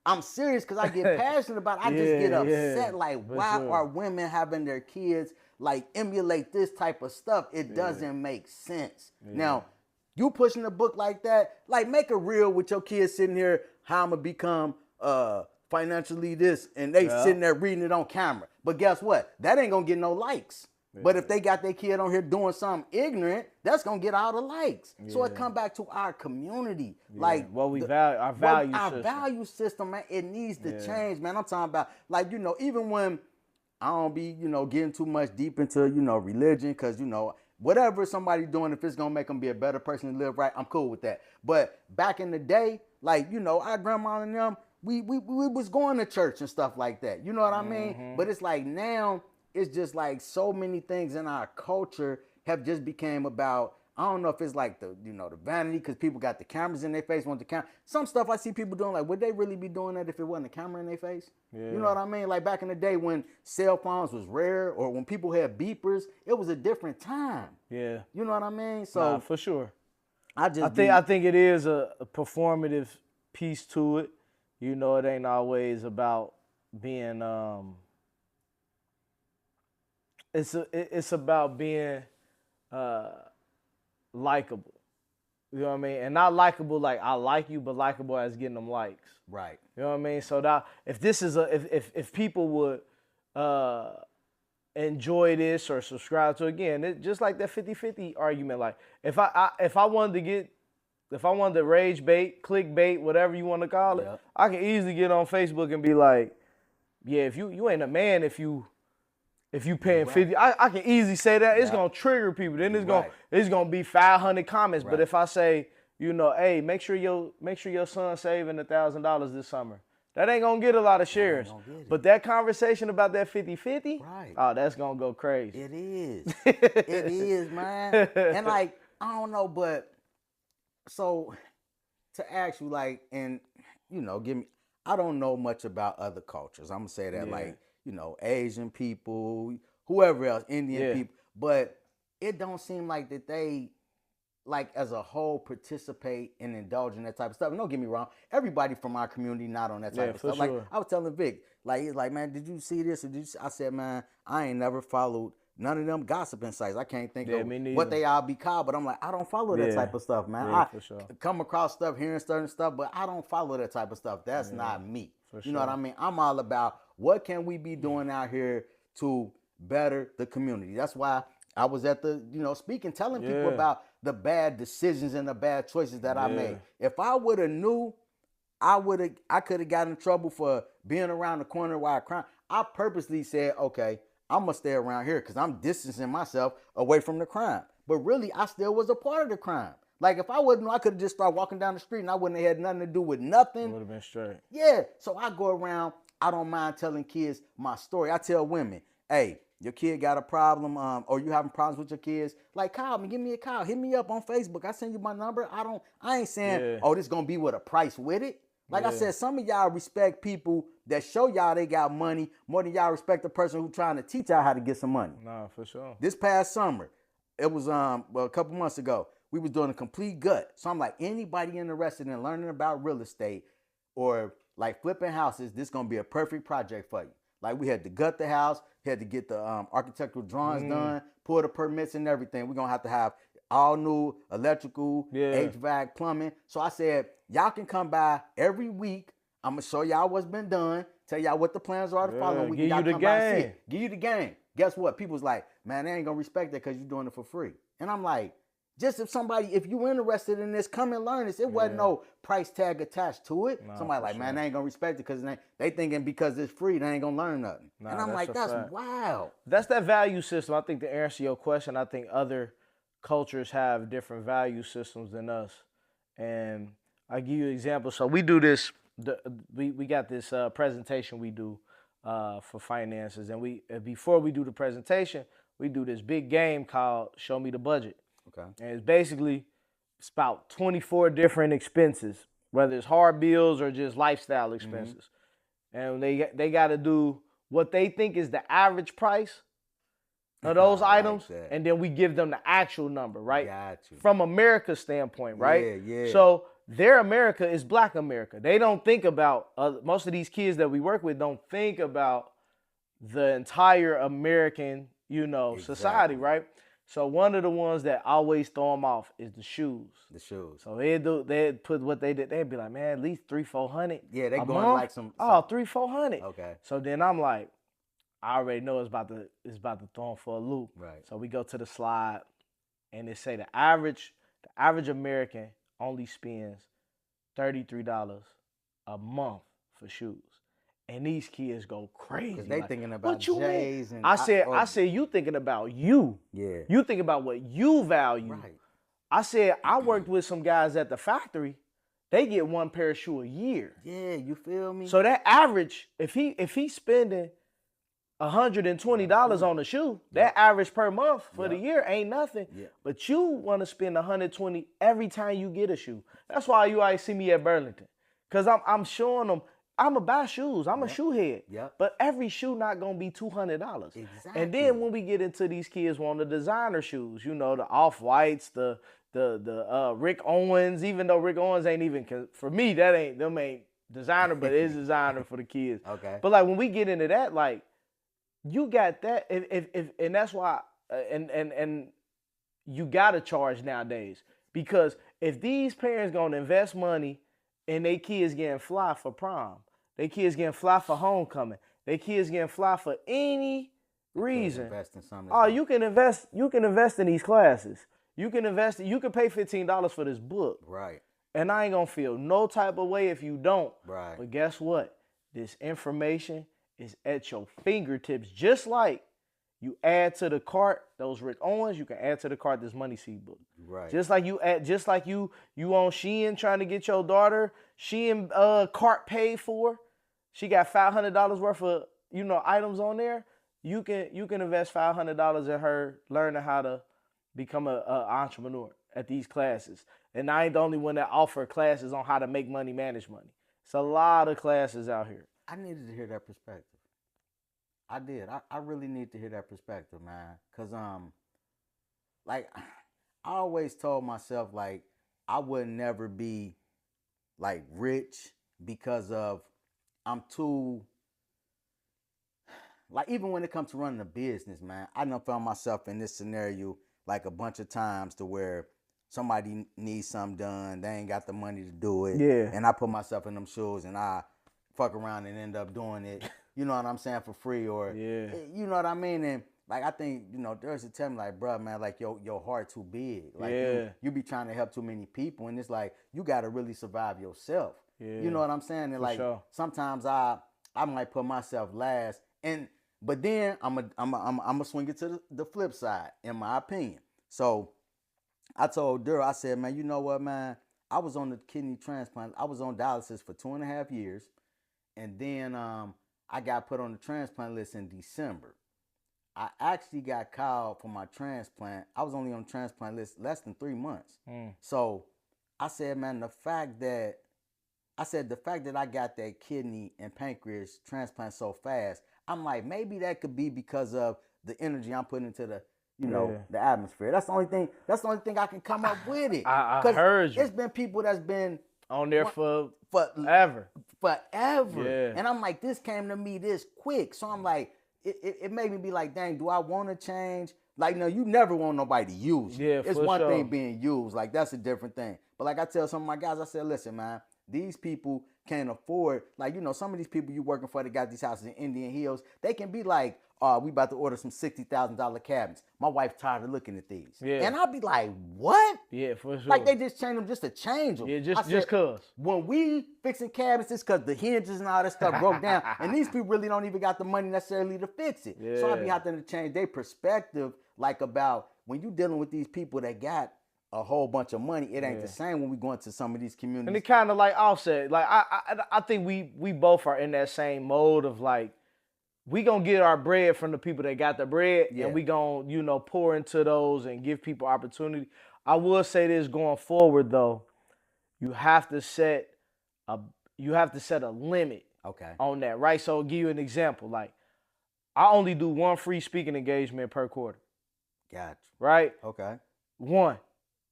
S1: I'm serious because I get passionate about it. I just get upset. Like, why are women having their kids like emulate this type of stuff? It doesn't make sense. Now, you pushing a book like that, like make a reel with your kids sitting here, how I'm gonna become financially this, and they sitting there reading it on camera. But guess what? That ain't gonna get no likes. But if they got their kid on here doing something ignorant, that's gonna get all the likes. So it come back to our community, like
S2: what we value, our
S1: value system, man. It needs to change, man. I'm talking about, like, you know, even when I don't be, you know, getting too much deep into, you know, religion, because, you know, whatever somebody doing, if it's gonna make them be a better person to live right, I'm cool with that. But back in the day, like, you know, our grandma and them, we was going to church and stuff like that. You know what I mean? But it's like now, it's just like so many things in our culture have just became about, I don't know if it's like the, you know, the vanity because people got the cameras in their face, want the camera. Some stuff I see people doing, like, would they really be doing that if it wasn't a camera in their face? You know what I mean? Like back in the day when cell phones was rare or when people had beepers, it was a different time. You know what I mean? So
S2: for sure.
S1: I
S2: think it is a performative piece to it. You know, it ain't always about being it's about being likable. You know what I mean? And not likable like I like you, but likable as getting them likes.
S1: Right.
S2: You know what I mean? So that if this is if people would enjoy this or subscribe to, again, it's just like that 50-50 argument. Like if I wanted to rage bait, click bait, whatever you want to call it, I can easily get on Facebook and be like, yeah, if you ain't a man if you paying 50, I can easily say that. It's gonna trigger people. Then it's gonna be 500 comments. But if I say, you know, hey, make sure your son's saving $1,000 this summer, that ain't gonna get a lot of shares. But that conversation about that 50-50, oh, that's gonna go crazy.
S1: It is. It is, man. And like, I don't know, but so to ask you, like, and you know, I don't know much about other cultures. I'm gonna say that, like, you know, Asian people, whoever else, Indian people, but it don't seem like that they, like, as a whole, participate and indulge in that type of stuff. And don't get me wrong, everybody from our community not on that type of stuff.
S2: Sure.
S1: Like, I was telling Vic, like, he's like, man, did you see this? Or I said, man, I ain't never followed none of them gossiping sites. I can't think of what they all be called, but I'm like, I don't follow that type of stuff, man. I come across stuff, hearing certain stuff, but I don't follow that type of stuff. That's not me. You know what I mean? I'm all about what can we be doing out here to better the community. That's why I was at the, you know, speaking, telling people about the bad decisions and the bad choices that I made. If I would have knew, I could have gotten in trouble for being around the corner while I crime. I purposely said, okay, I'm going to stay around here because I'm distancing myself away from the crime. But really, I still was a part of the crime. Like, if I wouldn't, I could have just started walking down the street and I wouldn't have had nothing to do with nothing.
S2: Would have been straight.
S1: Yeah. So I go around. I don't mind telling kids my story. I tell women, hey, your kid got a problem, or you having problems with your kids, like, call me, give me a call. Hit me up on Facebook. I send you my number. I ain't saying, oh, this is going to be with a price with it. Like I said, some of y'all respect people that show y'all they got money more than y'all respect the person who trying to teach y'all how to get some money.
S2: Nah, for sure.
S1: This past summer, it was a couple months ago, we was doing a complete gut. So I'm like, anybody interested in learning about real estate or like flipping houses, this gonna be a perfect project for you. Like we had to gut the house, had to get the architectural drawings done, pull the permits and everything. We're gonna have to have all new electrical, HVAC, plumbing. So I said, y'all can come by every week. I'm gonna show y'all what's been done, tell y'all what the plans are the following week.
S2: Give you the
S1: come by and see
S2: game.
S1: it. Give you the game. Guess what? People's like, man, they ain't gonna respect that because you're doing it for free. And I'm like, just if you interested in this, come and learn this. It wasn't no price tag attached to it. Somebody like, man, they ain't gonna respect it because they thinking because it's free, they ain't gonna learn nothing. And I'm like, that's wild.
S2: That's that value system. I think to answer your question, I think other cultures have different value systems than us. And I give you an example. So we do this. We got this presentation we do for finances, and before we do the presentation, we do this big game called Show Me the Budget.
S1: Okay.
S2: And it's about 24 different expenses, whether it's hard bills or just lifestyle expenses. And they got to do what they think is the average price of those items, and then we give them the actual number, right?
S1: Got you.
S2: From America's standpoint, right?
S1: Yeah.
S2: So their America is Black America. They don't think about, most of these kids that we work with don't think about the entire American, society, right? So one of the ones that always throw them off is the shoes.
S1: The shoes.
S2: So they'd put what they did. They'd be like, man, at least $300-400.
S1: Yeah, they going
S2: month?
S1: like some.
S2: Oh, $300-400.
S1: Okay.
S2: So then I'm like, I already know it's about to throw them for a loop.
S1: Right.
S2: So we go to the slide, and it say the average American only spends $33 a month for shoes. And these kids go crazy.
S1: Because they thinking about J's and...
S2: I said, you thinking about you.
S1: Yeah.
S2: You think about what you value.
S1: Right.
S2: I said, I worked with some guys at the factory. They get one pair of shoe a year.
S1: Yeah, you feel me?
S2: So that average, if he's spending $120 on a shoe, that average per month for the year ain't nothing. Yeah. But you want to spend $120 every time you get a shoe. That's why you always see me at Burlington. Because I'm showing them, I'm going to buy shoes. I'm a shoe head.
S1: Yep.
S2: But every shoe not going to be $200.
S1: Exactly.
S2: And then when we get into these kids want the designer shoes, the Off-Whites, the Rick Owens, even though Rick Owens ain't even, for me, them ain't designer, but it is designer for the kids.
S1: Okay.
S2: But like when we get into that, like, you got that, if and that's why, and you gotta charge nowadays, because if these parents gonna invest money and they kids getting fly for prom, they kids getting fly for homecoming, they kids getting fly for any reason,
S1: invest in something.
S2: You can invest in these classes. You can pay $15 for this book.
S1: Right.
S2: And I ain't gonna feel no type of way if you don't.
S1: Right.
S2: But guess what? This information is at your fingertips. Just like you add to the cart those Rick Owens, you can add to the cart this Money Seed book.
S1: Right.
S2: Just like you on Shein trying to get your daughter Shein cart paid for. She got $500 worth of items on there. You can invest $500 in her learning how to become an entrepreneur at these classes. And I ain't the only one that offer classes on how to make money, manage money. It's a lot of classes out here.
S1: I needed to hear that perspective. I did. I really need to hear that perspective, man. Cause like I always told myself like I would never be like rich because of I'm too like even when it comes to running a business, man, I done found myself in this scenario like a bunch of times to where somebody needs something done, they ain't got the money to do it.
S2: Yeah.
S1: And I put myself in them shoes and I fuck around and end up doing it, you know what I'm saying, for free or, you know what I mean? And like, I think, there's a time like, bro, man, like your heart too big. Like you be trying to help too many people and it's like, you got to really survive yourself. Yeah. You know what I'm saying? And like, sometimes I might put myself last but then I'm gonna swing it to the flip side, in my opinion. So I told Daryl, I said, man, you know what, man? I was on the kidney transplant. I was on dialysis for 2.5 years. And then I got put on the transplant list in December. I actually got called for my transplant. I was only on the transplant list less than 3 months. So I said, man, the fact that I got that kidney and pancreas transplant so fast, I'm like, maybe that could be because of the energy I'm putting into the the atmosphere. That's the only thing I can come up with it.
S2: I heard you.
S1: It's been people that's been
S2: on there for forever.
S1: forever.
S2: Yeah.
S1: And I'm like, this came to me this quick. So I'm like, it made me be like, dang, do I want to change? Like, no, you never want nobody to use you.
S2: Yeah,
S1: It's
S2: for
S1: one
S2: sure.
S1: thing being used. Like, that's a different thing. But like I tell some of my guys, I said, listen, man, these people can't afford, like, you know, some of these people you working for that got these houses in Indian Hills, they can be like, we about to order some $60,000 cabinets. My wife tired of looking at these.
S2: Yeah.
S1: And I'll be like, what?
S2: Yeah, for sure.
S1: Like, they just change them just to change them.
S2: Yeah, just cause.
S1: When we fixing cabinets, it's because the hinges and all that stuff broke down. And these people really don't even got the money necessarily to fix it.
S2: Yeah.
S1: So I be having to change their perspective, like about when you dealing with these people that got a whole bunch of money, it ain't the same when we go into some of these communities.
S2: And it kind of like offset. Like I think we both are in that same mode of like, we gonna get our bread from the people that got the bread, and we gonna, you know, pour into those and give people opportunity. I will say this going forward though, you have to set a limit on that, right? So I'll give you an example. Like, I only do one free speaking engagement per quarter.
S1: Gotcha.
S2: Right?
S1: Okay.
S2: One.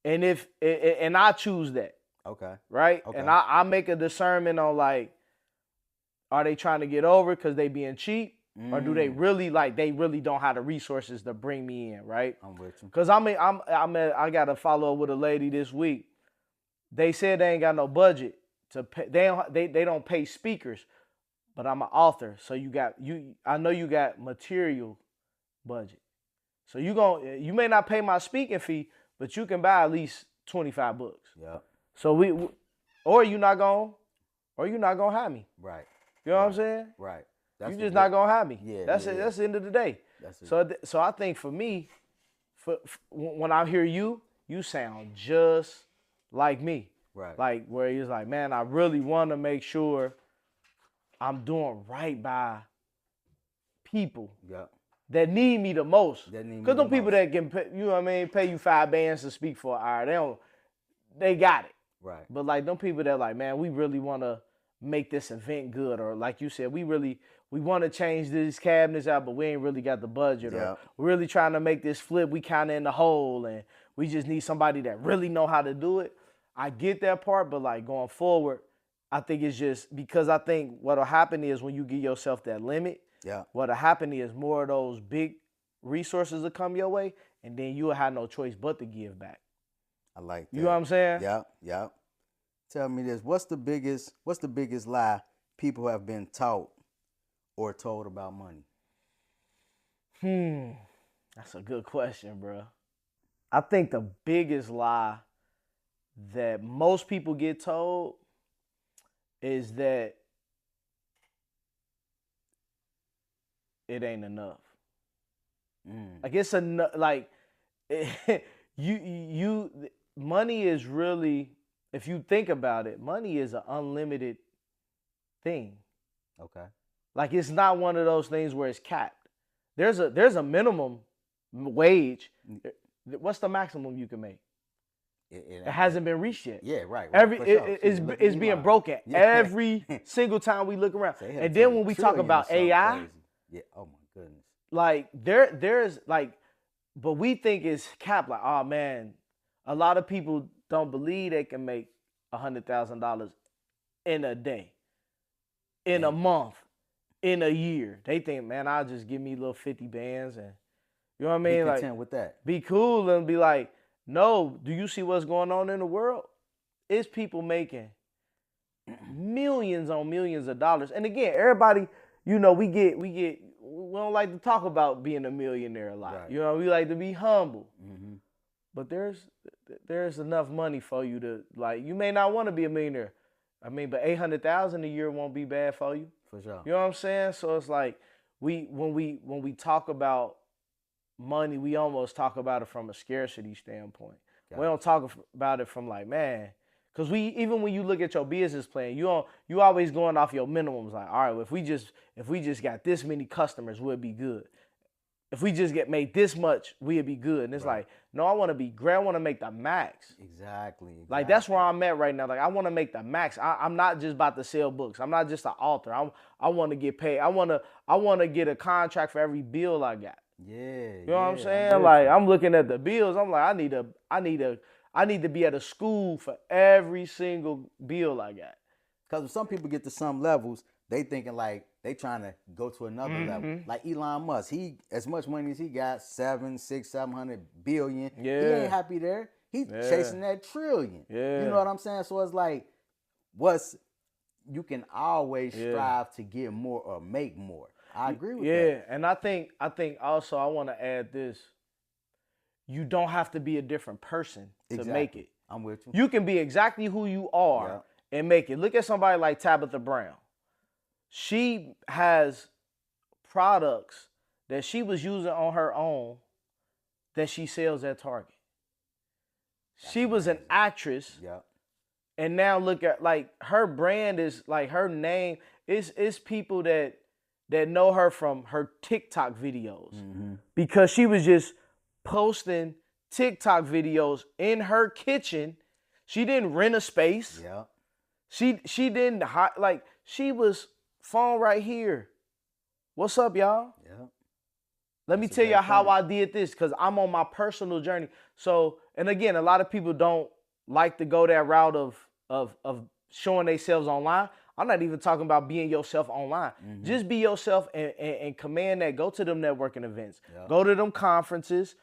S2: And and I choose that.
S1: Okay.
S2: Right?
S1: Okay.
S2: And I make a discernment on like, are they trying to get over because they being cheap? Or do they really don't have the resources to bring me in, right?
S1: I'm with you.
S2: Cause I got to follow up with a lady this week. They said they ain't got no budget to pay. They don't pay speakers, but I'm an author, so I know you got material budget. So you may not pay my speaking fee, but you can buy at least 25 books.
S1: Yeah.
S2: So or you're not gonna have me.
S1: Right.
S2: You know what I'm saying?
S1: Right.
S2: You just not gonna have me.
S1: Yeah,
S2: that's it. That's the end of the day.
S1: That's it.
S2: So I think for me, when I hear you sound just like me.
S1: Right.
S2: Like where he's like, man, I really want to make sure I'm doing right by people that need me the most. Because them people that can pay, you know what I mean, pay you $5 to speak for an hour, they got it.
S1: Right.
S2: But like them people that like, man, we really want to make this event good, or like you said, we want to change these cabinets out, but we ain't really got the budget. Or we're really trying to make this flip. We kind of in the hole, and we just need somebody that really know how to do it. I get that part, but like going forward, I think it's just because I think what'll happen is when you give yourself that limit, what'll happen is more of those big resources will come your way, and then you'll have no choice but to give back.
S1: I like that.
S2: You know what I'm saying?
S1: Yeah. Tell me this: what's the biggest lie people have been taught or told about money?
S2: That's a good question, bro. I think the biggest lie that most people get told is that it ain't enough. Like it's enough. Like money is really, if you think about it, money is an unlimited thing.
S1: Okay. Like
S2: it's not one of those things where it's capped. There's a minimum wage. What's the maximum you can make? It hasn't been reached yet.
S1: Yeah, right.
S2: It's being broken every single time we look around. And then when we talk about AI,
S1: oh my goodness.
S2: Like there's like, but we think it's capped. Like, oh man, a lot of people don't believe they can make $100,000 in a day, in a month, in a year. They think, man, I'll just give me a little 50 bands and you know what I mean?
S1: Be content with that.
S2: Be cool and be like, no, do you see what's going on in the world? It's people making millions on millions of dollars. And again, everybody, you know, we don't like to talk about being a millionaire a lot. Right. You know, we like to be humble. Mm-hmm. But there's enough money for you to, like, you may not want to be a millionaire. I mean, but $800,000 a year won't be bad for you.
S1: For sure.
S2: You know what I'm saying? So it's like when we talk about money, we almost talk about it from a scarcity standpoint. We don't talk about it from like, man, because even when you look at your business plan, you always going off your minimums. Like, all right, well, if we just got this many customers, we'll be good. If we just made this much, we'll be good. And it's like, no, I want to be great. I want to make the max.
S1: Exactly.
S2: Like that's where I'm at right now. Like I want to make the max. I'm not just about to sell books. I'm not just an author. I want to get paid. I want to get a contract for every bill I got.
S1: Yeah.
S2: You know what I'm saying? Like I'm looking at the bills. I'm like, I need to be at a school for every single bill I got.
S1: Because when some people get to some levels, they thinking like they trying to go to another level. Like Elon Musk, he as much money as he got, 700 billion.
S2: Yeah.
S1: He ain't happy there. He's chasing that trillion.
S2: Yeah.
S1: You know what I'm saying? So it's like, you can always strive to get more or make more. I agree with that.
S2: Yeah, and I think also I want to add this. You don't have to be a different person to make it.
S1: I'm with you.
S2: You can be exactly who you are and make it. Look at somebody like Tabitha Brown. She has products that she was using on her own that she sells at Target. She was an actress.
S1: Yep.
S2: And now look at, like, her brand is, like, her name is people that know her from her TikTok videos. Because she was just posting TikTok videos in her kitchen. She didn't rent a space.
S1: Yeah.
S2: She didn't, like, she was phone right here. What's up, y'all?
S1: Yeah.
S2: Let me tell y'all how I did this, because I'm on my personal journey. So, and again, a lot of people don't like to go that route of showing themselves online. I'm not even talking about being yourself online. Just be yourself and command that. Go to them networking events. Yep. Go to them conferences.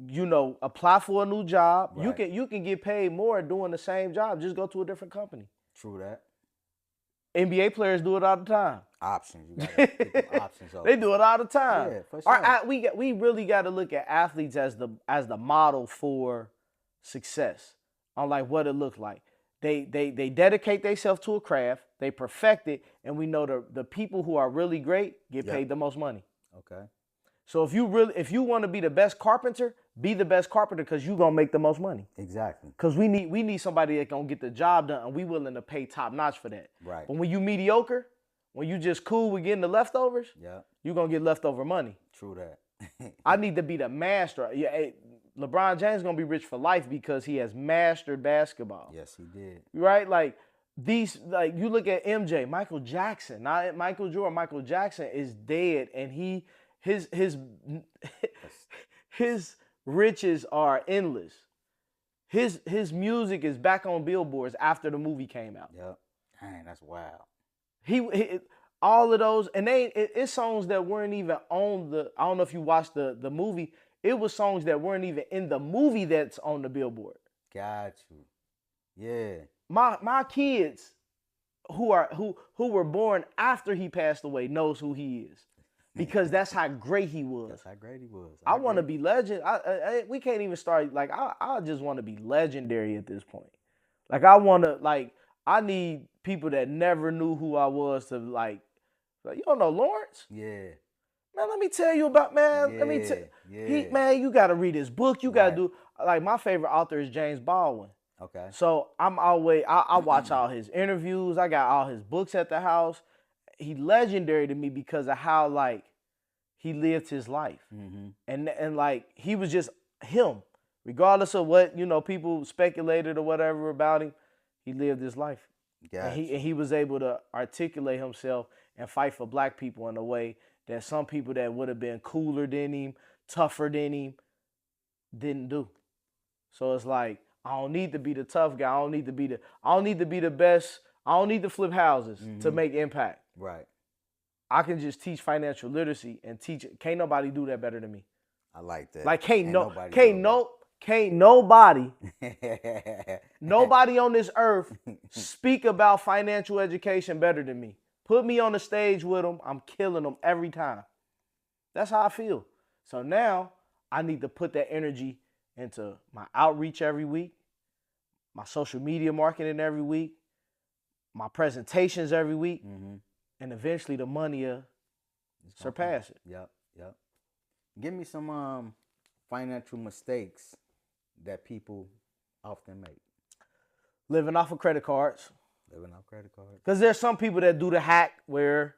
S2: You know, apply for a new job. Right. You can get paid more doing the same job. Just go to a different company.
S1: True that.
S2: NBA players do it all the time.
S1: Options. You gotta pick them options up.
S2: They do it all the time.
S1: Yeah, for sure.
S2: We really got to look at athletes as the model for success on like what it looked like. They dedicate themselves to a craft, they perfect it, and we know the people who are really great get paid the most money.
S1: Okay.
S2: So if you want to be the best carpenter, be the best carpenter, because you're gonna make the most money.
S1: Exactly.
S2: Because we need somebody that gonna get the job done, and we willing to pay top notch for that.
S1: Right.
S2: But when you mediocre, when you just cool with getting the leftovers, you're gonna get leftover money.
S1: True that.
S2: I need to be the master. Yeah, LeBron James is gonna be rich for life because he has mastered basketball.
S1: Yes, he did.
S2: Right? Like like you look at MJ, Michael Jackson, not Michael Jordan. Michael Jackson is dead, and his riches are endless. His music is back on billboards after the movie came out.
S1: Yep. Dang, that's wild.
S2: He all of those, and it's songs that weren't even on the. I don't know if you watched the movie. It was songs that weren't even in the movie that's on the billboard.
S1: Got you. Yeah.
S2: My kids who were born after he passed away knows who he is. Because that's how great he was.
S1: That's how great he was.
S2: I want to be legend. We can't even start. Like, I just want to be legendary at this point. Like, I need people that never knew who I was to, like you don't know Lawrence?
S1: Yeah.
S2: Man, let me tell you about, man. Let me tell man, you got to read his book. You got to do, like, my favorite author is James Baldwin.
S1: Okay.
S2: So I'm always, I watch all his interviews. I got all his books at the house. He legendary to me because of how, like, he lived his life. And like, he was just him. Regardless of what, people speculated or whatever about him, he lived his life. And he was able to articulate himself and fight for black people in a way that some people that would have been cooler than him, tougher than him, didn't do. So it's like, I don't need to be the tough guy. I don't need to be the best. I don't need to flip houses to make impact.
S1: Right.
S2: I can just teach financial literacy and teach it. Can't nobody do that better than me.
S1: I like that.
S2: Like, nobody on this earth speak about financial education better than me. Put me on the stage with them, I'm killing them every time. That's how I feel. So now I need to put that energy into my outreach every week, my social media marketing every week, my presentations every week, and eventually the money will surpass it.
S1: Yep. Give me some financial mistakes that people often make.
S2: Living off of credit cards.
S1: Because
S2: there's some people that do the hack where,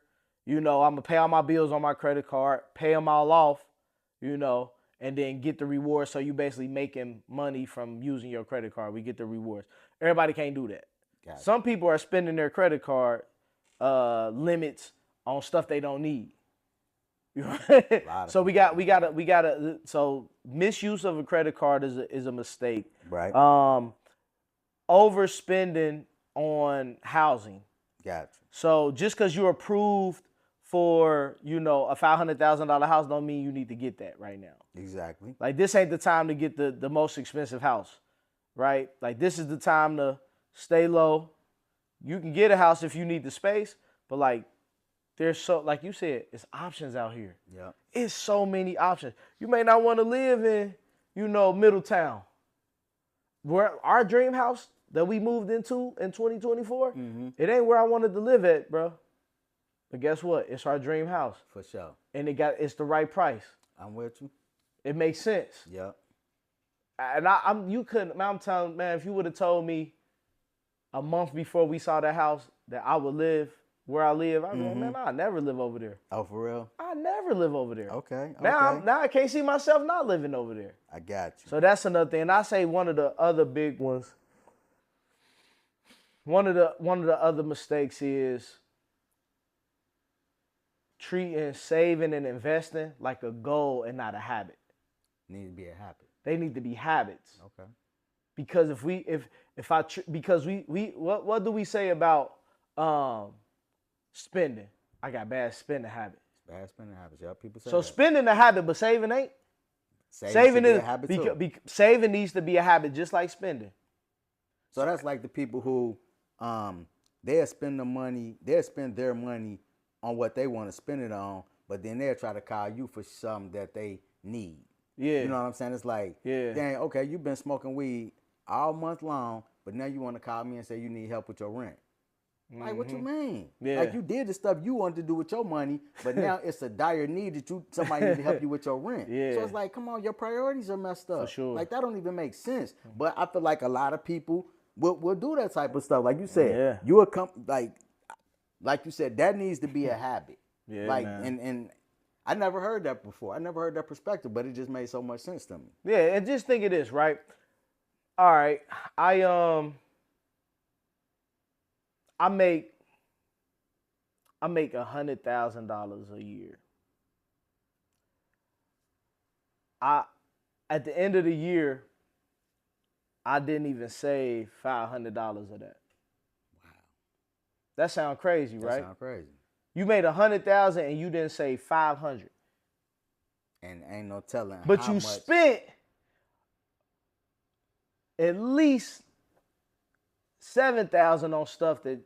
S2: I'm going to pay all my bills on my credit card, pay them all off, and then get the rewards. So you basically making money from using your credit card. We get the rewards. Everybody can't do that.
S1: Gotcha.
S2: Some people are spending their credit card limits on stuff they don't need. So we gotta. So misuse of a credit card is a mistake.
S1: Right.
S2: Overspending on housing.
S1: Gotcha.
S2: So just because you're approved for, a $500,000 house don't mean you need to get that right now.
S1: Exactly.
S2: Like, this ain't the time to get the most expensive house, right? Like, this is the time to stay low. You can get a house if you need the space, but like, there's so, like you said, it's options out here.
S1: Yeah.
S2: It's so many options. You may not want to live in, Middletown. Where our dream house that we moved into in 2024, it ain't where I wanted to live at, bro. But guess what? It's our dream house.
S1: For sure.
S2: And it's the right price.
S1: I'm with you.
S2: It makes sense.
S1: Yeah.
S2: And I'm telling, man, if you would have told me a month before we saw that house that I would live where I live, I'd be like, man, I'll never live over there.
S1: Oh, for real?
S2: I never live over there.
S1: Okay.
S2: Now I can't see myself not living over there.
S1: I got you.
S2: So that's another thing. And I say one of the other big ones, one of the other mistakes is treating saving and investing like a goal and not a habit.
S1: Need to be a habit.
S2: They need to be habits.
S1: Okay.
S2: Because what do we say about spending? I got bad spending habits.
S1: Bad spending habits. Yeah, people say
S2: so
S1: that.
S2: Spending a habit, but saving ain't.
S1: Saving is a habit too.
S2: Saving needs to be a habit, just like spending.
S1: So that's like the people who they'll spend their money on what they want to spend it on, but then they'll try to call you for something that they need.
S2: Yeah.
S1: You know what I'm saying? It's like, dang, okay, you've been smoking weed all month long, but now you want to call me and say you need help with your rent. Like, what you mean?
S2: Yeah.
S1: Like, you did the stuff you wanted to do with your money, but now it's a dire need that somebody need to help you with your rent.
S2: Yeah.
S1: So it's like, come on, your priorities are messed up.
S2: For sure.
S1: Like, that don't even make sense. But I feel like a lot of people will do that type of stuff. Like you said, you will come, like you said, that needs to be a habit.
S2: Yeah,
S1: like,
S2: man.
S1: and I never heard that before. I never heard that perspective, but it just made so much sense to me.
S2: Yeah, and just think of this, right? All right, I make $100,000 a year. At the end of the year, I didn't even save $500 of that.
S1: Wow,
S2: that sounds crazy, right?
S1: That sounds crazy.
S2: You made $100,000 and you didn't save $500.
S1: And ain't no telling.
S2: But
S1: how
S2: you
S1: much.
S2: spent at least $7,000 on stuff that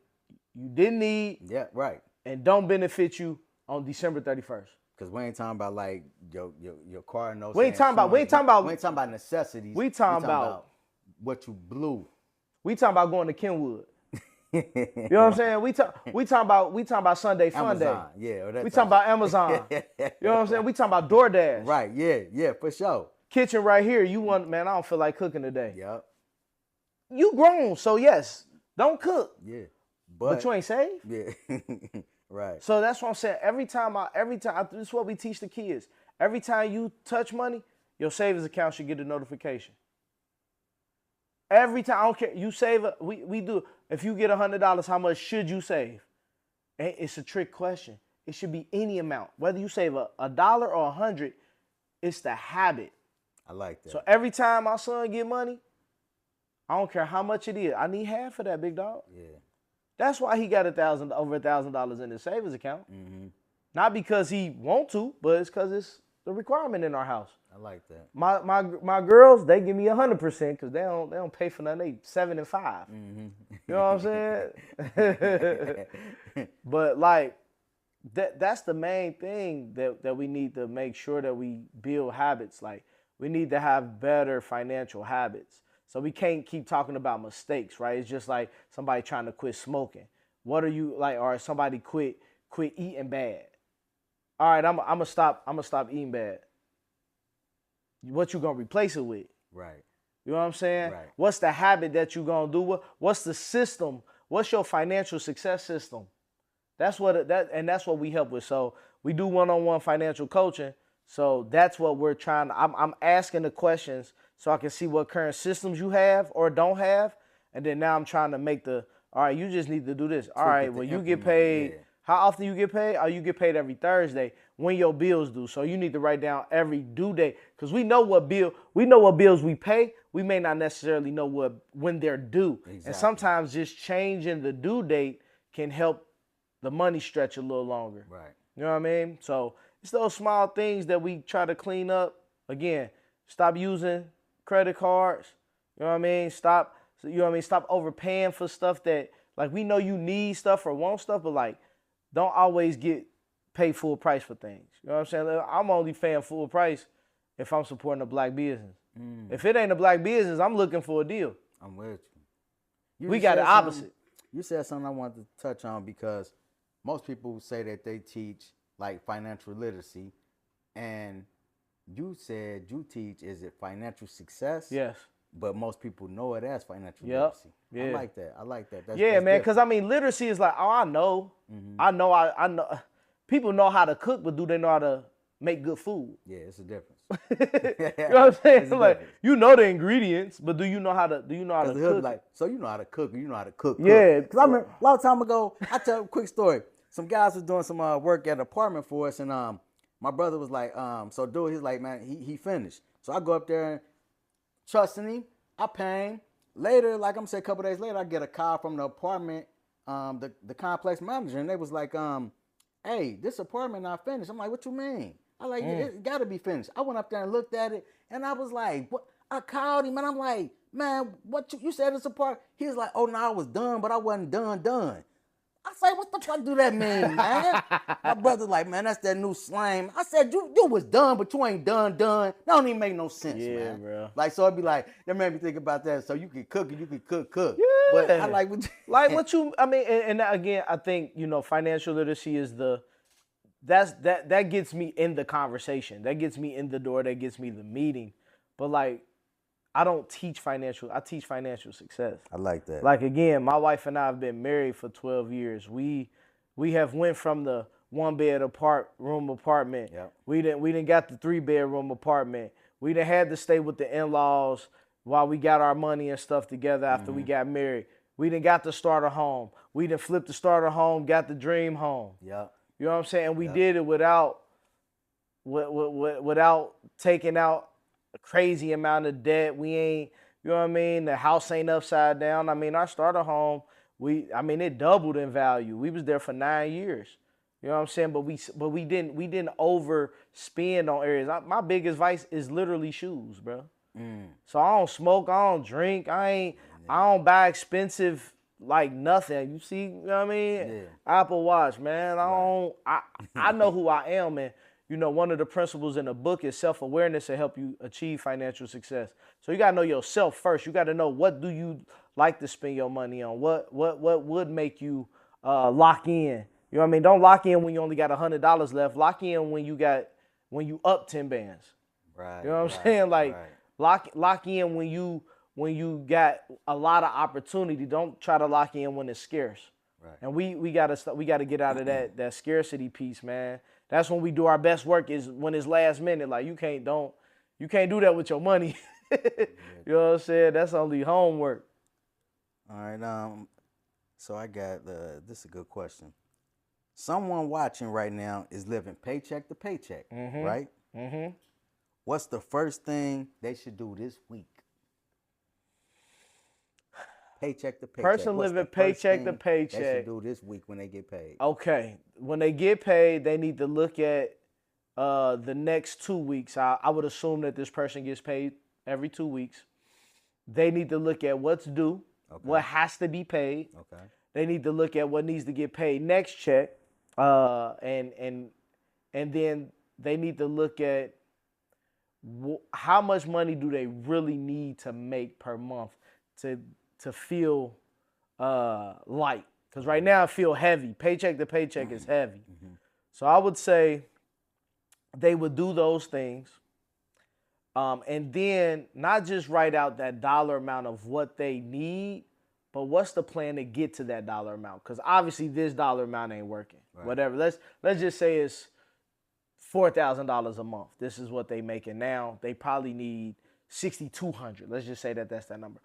S2: you didn't need.
S1: Yeah, right.
S2: And don't benefit you on December 31st.
S1: Because we ain't talking about like your car notes.
S2: We ain't talking about
S1: necessities.
S2: We talking about
S1: what you blew.
S2: We talking about going to Kenwood. You know what I'm saying? We talking about Sunday Fun
S1: Amazon.
S2: Day.
S1: Yeah.
S2: We talking about Amazon. You know what I'm saying? We talking about DoorDash.
S1: Right. Yeah, for sure.
S2: Kitchen right here. You want, man, I don't feel like cooking today.
S1: Yep.
S2: You grown, so yes, don't cook.
S1: Yeah.
S2: But you ain't saved.
S1: Yeah. Right.
S2: So that's what I'm saying. Every time, this is what we teach the kids. Every time you touch money, your savings account should get a notification. Every time, I don't care, you save, we do. If you get $100, how much should you save? And it's a trick question. It should be any amount. Whether you save $1 or $100, it's the habit.
S1: I like that.
S2: So every time my son get money, I don't care how much it is. I need half of that, big dog.
S1: Yeah.
S2: That's why he got over $1,000 in his savings account.
S1: Mm-hmm.
S2: Not because he want to, but it's because it's the requirement in our house.
S1: I like that.
S2: My girls, they give me 100% because they don't pay for nothing. They 7 and 5.
S1: Mm-hmm.
S2: You know what I'm saying? But like that's the main thing that we need to make sure that we build habits. Like we need to have better financial habits. So we can't keep talking about mistakes, right? It's just like somebody trying to quit smoking. What are you like? Or somebody quit eating bad. All right, I'm gonna stop eating bad. What you gonna replace it with?
S1: Right.
S2: You know what I'm saying?
S1: Right.
S2: What's the habit that you gonna do? What's the system? What's your financial success system? That's what we help with. So we do one-on-one financial coaching. So that's what we're trying. I'm asking the questions so I can see what current systems you have or don't have, and then now I'm trying to make all right, you just need to do this. All right, well you get paid.
S1: Yeah.
S2: How often you get paid? Oh, you get paid every Thursday when your bills due. So you need to write down every due date because we know what bills we pay. We may not necessarily know when they're due. Exactly. And sometimes just changing the due date can help the money stretch a little longer.
S1: Right.
S2: You know what I mean? So it's those small things that we try to clean up. Again, stop using credit cards. You know what I mean? Stop overpaying for stuff that, like, we know you need stuff or want stuff, but like, don't always pay full price for things. You know what I'm saying? I'm only paying full price if I'm supporting a black business. If it ain't a black business, I'm looking for a deal.
S1: I'm with you.
S2: We got the opposite.
S1: You said something I wanted to touch on, because most people say that they teach like financial literacy, and you said you teach, is it financial success?
S2: Yes.
S1: But most people know it as financial
S2: Yep.
S1: literacy.
S2: Yeah.
S1: I like that. That's
S2: man,
S1: different.
S2: because I mean, literacy is like, oh, I know. I know. People know how to cook, but do they know how to make good food?
S1: Yeah, it's a difference.
S2: You know what I'm saying? Like, you know the ingredients, but do you know how to cook?
S1: Like, so you know how to cook. You know how to cook.
S2: Yeah.
S1: Because I remember a long time ago, I tell a quick story. Some guys was doing some work at an apartment for us, and my brother was like, so dude, he's like, man, he finished. So I go up there and trusting him, I pay him. Later, like I'm saying, a couple days later, I get a call from the apartment, the complex manager, and they was like, hey, this apartment not finished. I'm like, what you mean? I like, it got to be finished. I went up there and looked at it, and I was like, what? I called him, and I'm like, man, what you said this apartment? He was like, oh, no, I was done, but I wasn't done. I say, what the fuck do that mean, man? My brother like, man, that's that new slang. I said, you was done, but you ain't done. That don't even make no sense, man.
S2: Bro.
S1: Like, so I'd be like, that made me think about that. So you can cook and you can cook.
S2: Yeah.
S1: But I like what you...
S2: Like what you, I mean, and again, I think, financial literacy is that gets me in the conversation. That gets me in the door. That gets me the meeting. But like, I teach financial success.
S1: I like that.
S2: Like, again, my wife and I have been married for 12 years. We have went from the 1-bed room apartment.
S1: Yep.
S2: We didn't got the 3-bedroom apartment. We didn't had to stay with the in-laws while we got our money and stuff together after we got married. We didn't got to start a home. We didn't flip the starter home, got the dream home.
S1: Yep.
S2: You know what I'm saying? And we did it without taking out a crazy amount of debt. We ain't, you know what I mean? The house ain't upside down. I mean, our starter home, it doubled in value. We was there for 9 years. You know what I'm saying? But we didn't overspend on areas. My biggest vice is literally shoes, bro. So I don't smoke, I don't drink, I don't buy expensive like nothing. You see, you know what I mean?
S1: Yeah.
S2: Apple Watch, man. I know who I am, and one of the principles in the book is self-awareness to help you achieve financial success. So you gotta know yourself first. You gotta know, what do you like to spend your money on? What would make you lock in? You know what I mean? Don't lock in when you only got $100 left. Lock in when you up 10 bands.
S1: Right.
S2: You know what I'm saying? Like, lock in when you got a lot of opportunity. Don't try to lock in when it's scarce.
S1: Right.
S2: And we gotta get out of that scarcity piece, man. That's when we do our best work, is when it's last minute. Like, you can't do that with your money. You know what I'm saying? That's only homework.
S1: All right. So I got this is a good question. Someone watching right now is living paycheck to paycheck, right?
S2: Mm-hmm.
S1: What's the first thing they should do this week? Paycheck to paycheck.
S2: Person living paycheck to paycheck.
S1: They should do this week when they get paid.
S2: Okay. When they get paid, they need to look at the next 2 weeks. I would assume that this person gets paid every 2 weeks. They need to look at what's due, what has to be paid.
S1: Okay.
S2: They need to look at what needs to get paid next check, and then they need to look at how much money do they really need to make per month to feel light. Because right now I feel heavy. Paycheck to paycheck is heavy. Mm-hmm. So I would say they would do those things. And then not just write out that dollar amount of what they need, but what's the plan to get to that dollar amount? Because obviously this dollar amount ain't working. Right. Whatever. Let's just say it's $4,000 a month. This is what they making now. They probably need $6,200. Let's just say that's that number.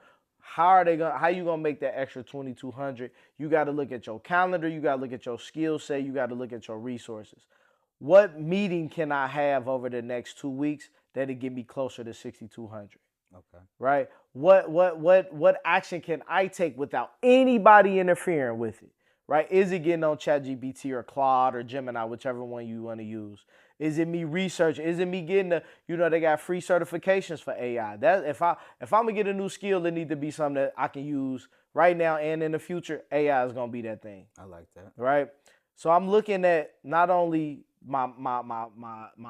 S2: How you gonna make that extra $2,200? You got to look at your calendar. You got to look at your skill set. You got to look at your resources. What meeting can I have over the next 2 weeks that'll get me closer to $6,200?
S1: Okay.
S2: Right. What action can I take without anybody interfering with it? right? Is it getting on ChatGPT or Claude or Gemini, whichever one you want to use? Is it me researching? Is it me getting they got free certifications for AI. That if I'm gonna get a new skill, it need to be something that I can use right now and in the future. AI is gonna be that thing.
S1: I like that.
S2: Right? So I'm looking at not only my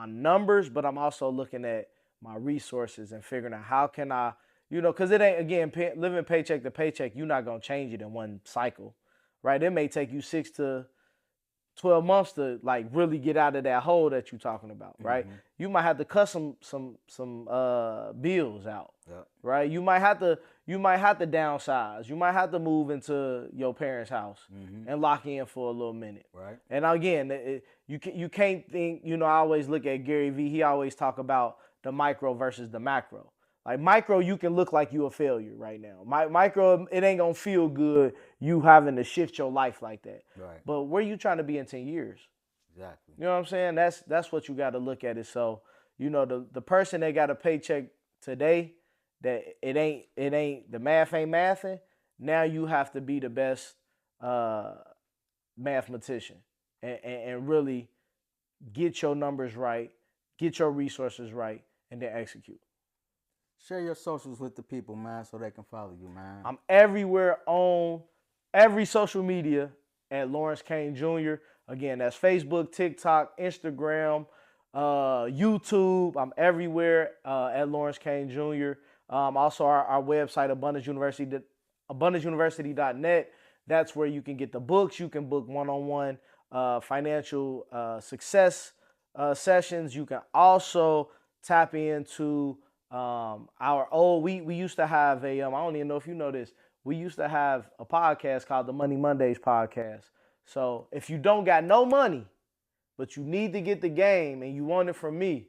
S2: numbers, but I'm also looking at my resources and figuring out how can I, because it ain't, again, living paycheck to paycheck, you're not going to change it in one cycle, right? It may take you 6 to 12 months to like really get out of that hole that you're talking about, right?
S1: Mm-hmm.
S2: You might have to cut some bills out,
S1: Yep.
S2: right? You might have to downsize. You might have to move into your parents' house and lock in for a little minute,
S1: Right.
S2: And again, you can't think. I always look at Gary Vee. He always talk about the micro versus the macro. Like micro, you can look like you a failure right now. Micro, it ain't gonna feel good you having to shift your life like that.
S1: Right.
S2: But where you trying to be in 10 years?
S1: Exactly.
S2: You know what I'm saying? That's what you got to look at it. So, the person that got a paycheck today, that it ain't the math ain't mathing. Now you have to be the best mathematician and really get your numbers right, get your resources right, and then execute.
S1: Share your socials with the people, man, so they can follow you, man.
S2: I'm everywhere on every social media at Lawrence Cain Jr. Again, that's Facebook, TikTok, Instagram, YouTube. I'm everywhere at Lawrence Cain Jr. Also, our website, abundanceuniversity.net. That's where you can get the books. You can book one-on-one financial success sessions. You can also tap into our old. We used to have I don't even know if you know this. We used to have a podcast called the Money Mondays podcast. So if you don't got no money, but you need to get the game and you want it from me,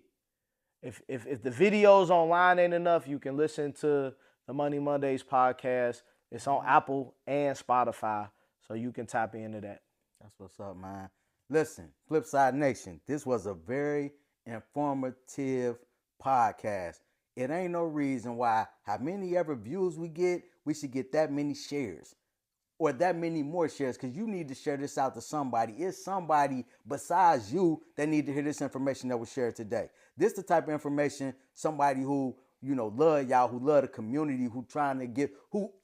S2: if the videos online ain't enough, you can listen to the Money Mondays podcast. It's on Apple and Spotify, so you can tap into that.
S1: That's what's up, man. Listen, FlipSide Nation, this was a very informative podcast. It ain't no reason why how many ever views we should get that many shares or that many more shares, because you need to share this out to somebody. It's somebody besides you that need to hear this information that was shared today. This the type of information somebody who, love y'all, who love the community, who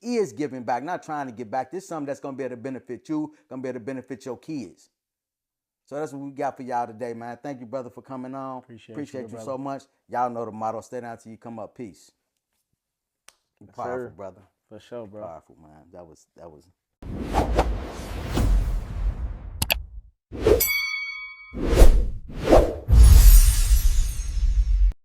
S1: is giving back, not trying to give back. This is something that's going to be able to benefit you, going to be able to benefit your kids. So that's what we got for y'all today, man. Thank you, brother, for coming on. Appreciate you so much. Y'all know the motto, stay down till you come up. Peace. Powerful, brother.
S2: For sure, bro.
S1: Powerful, man. That was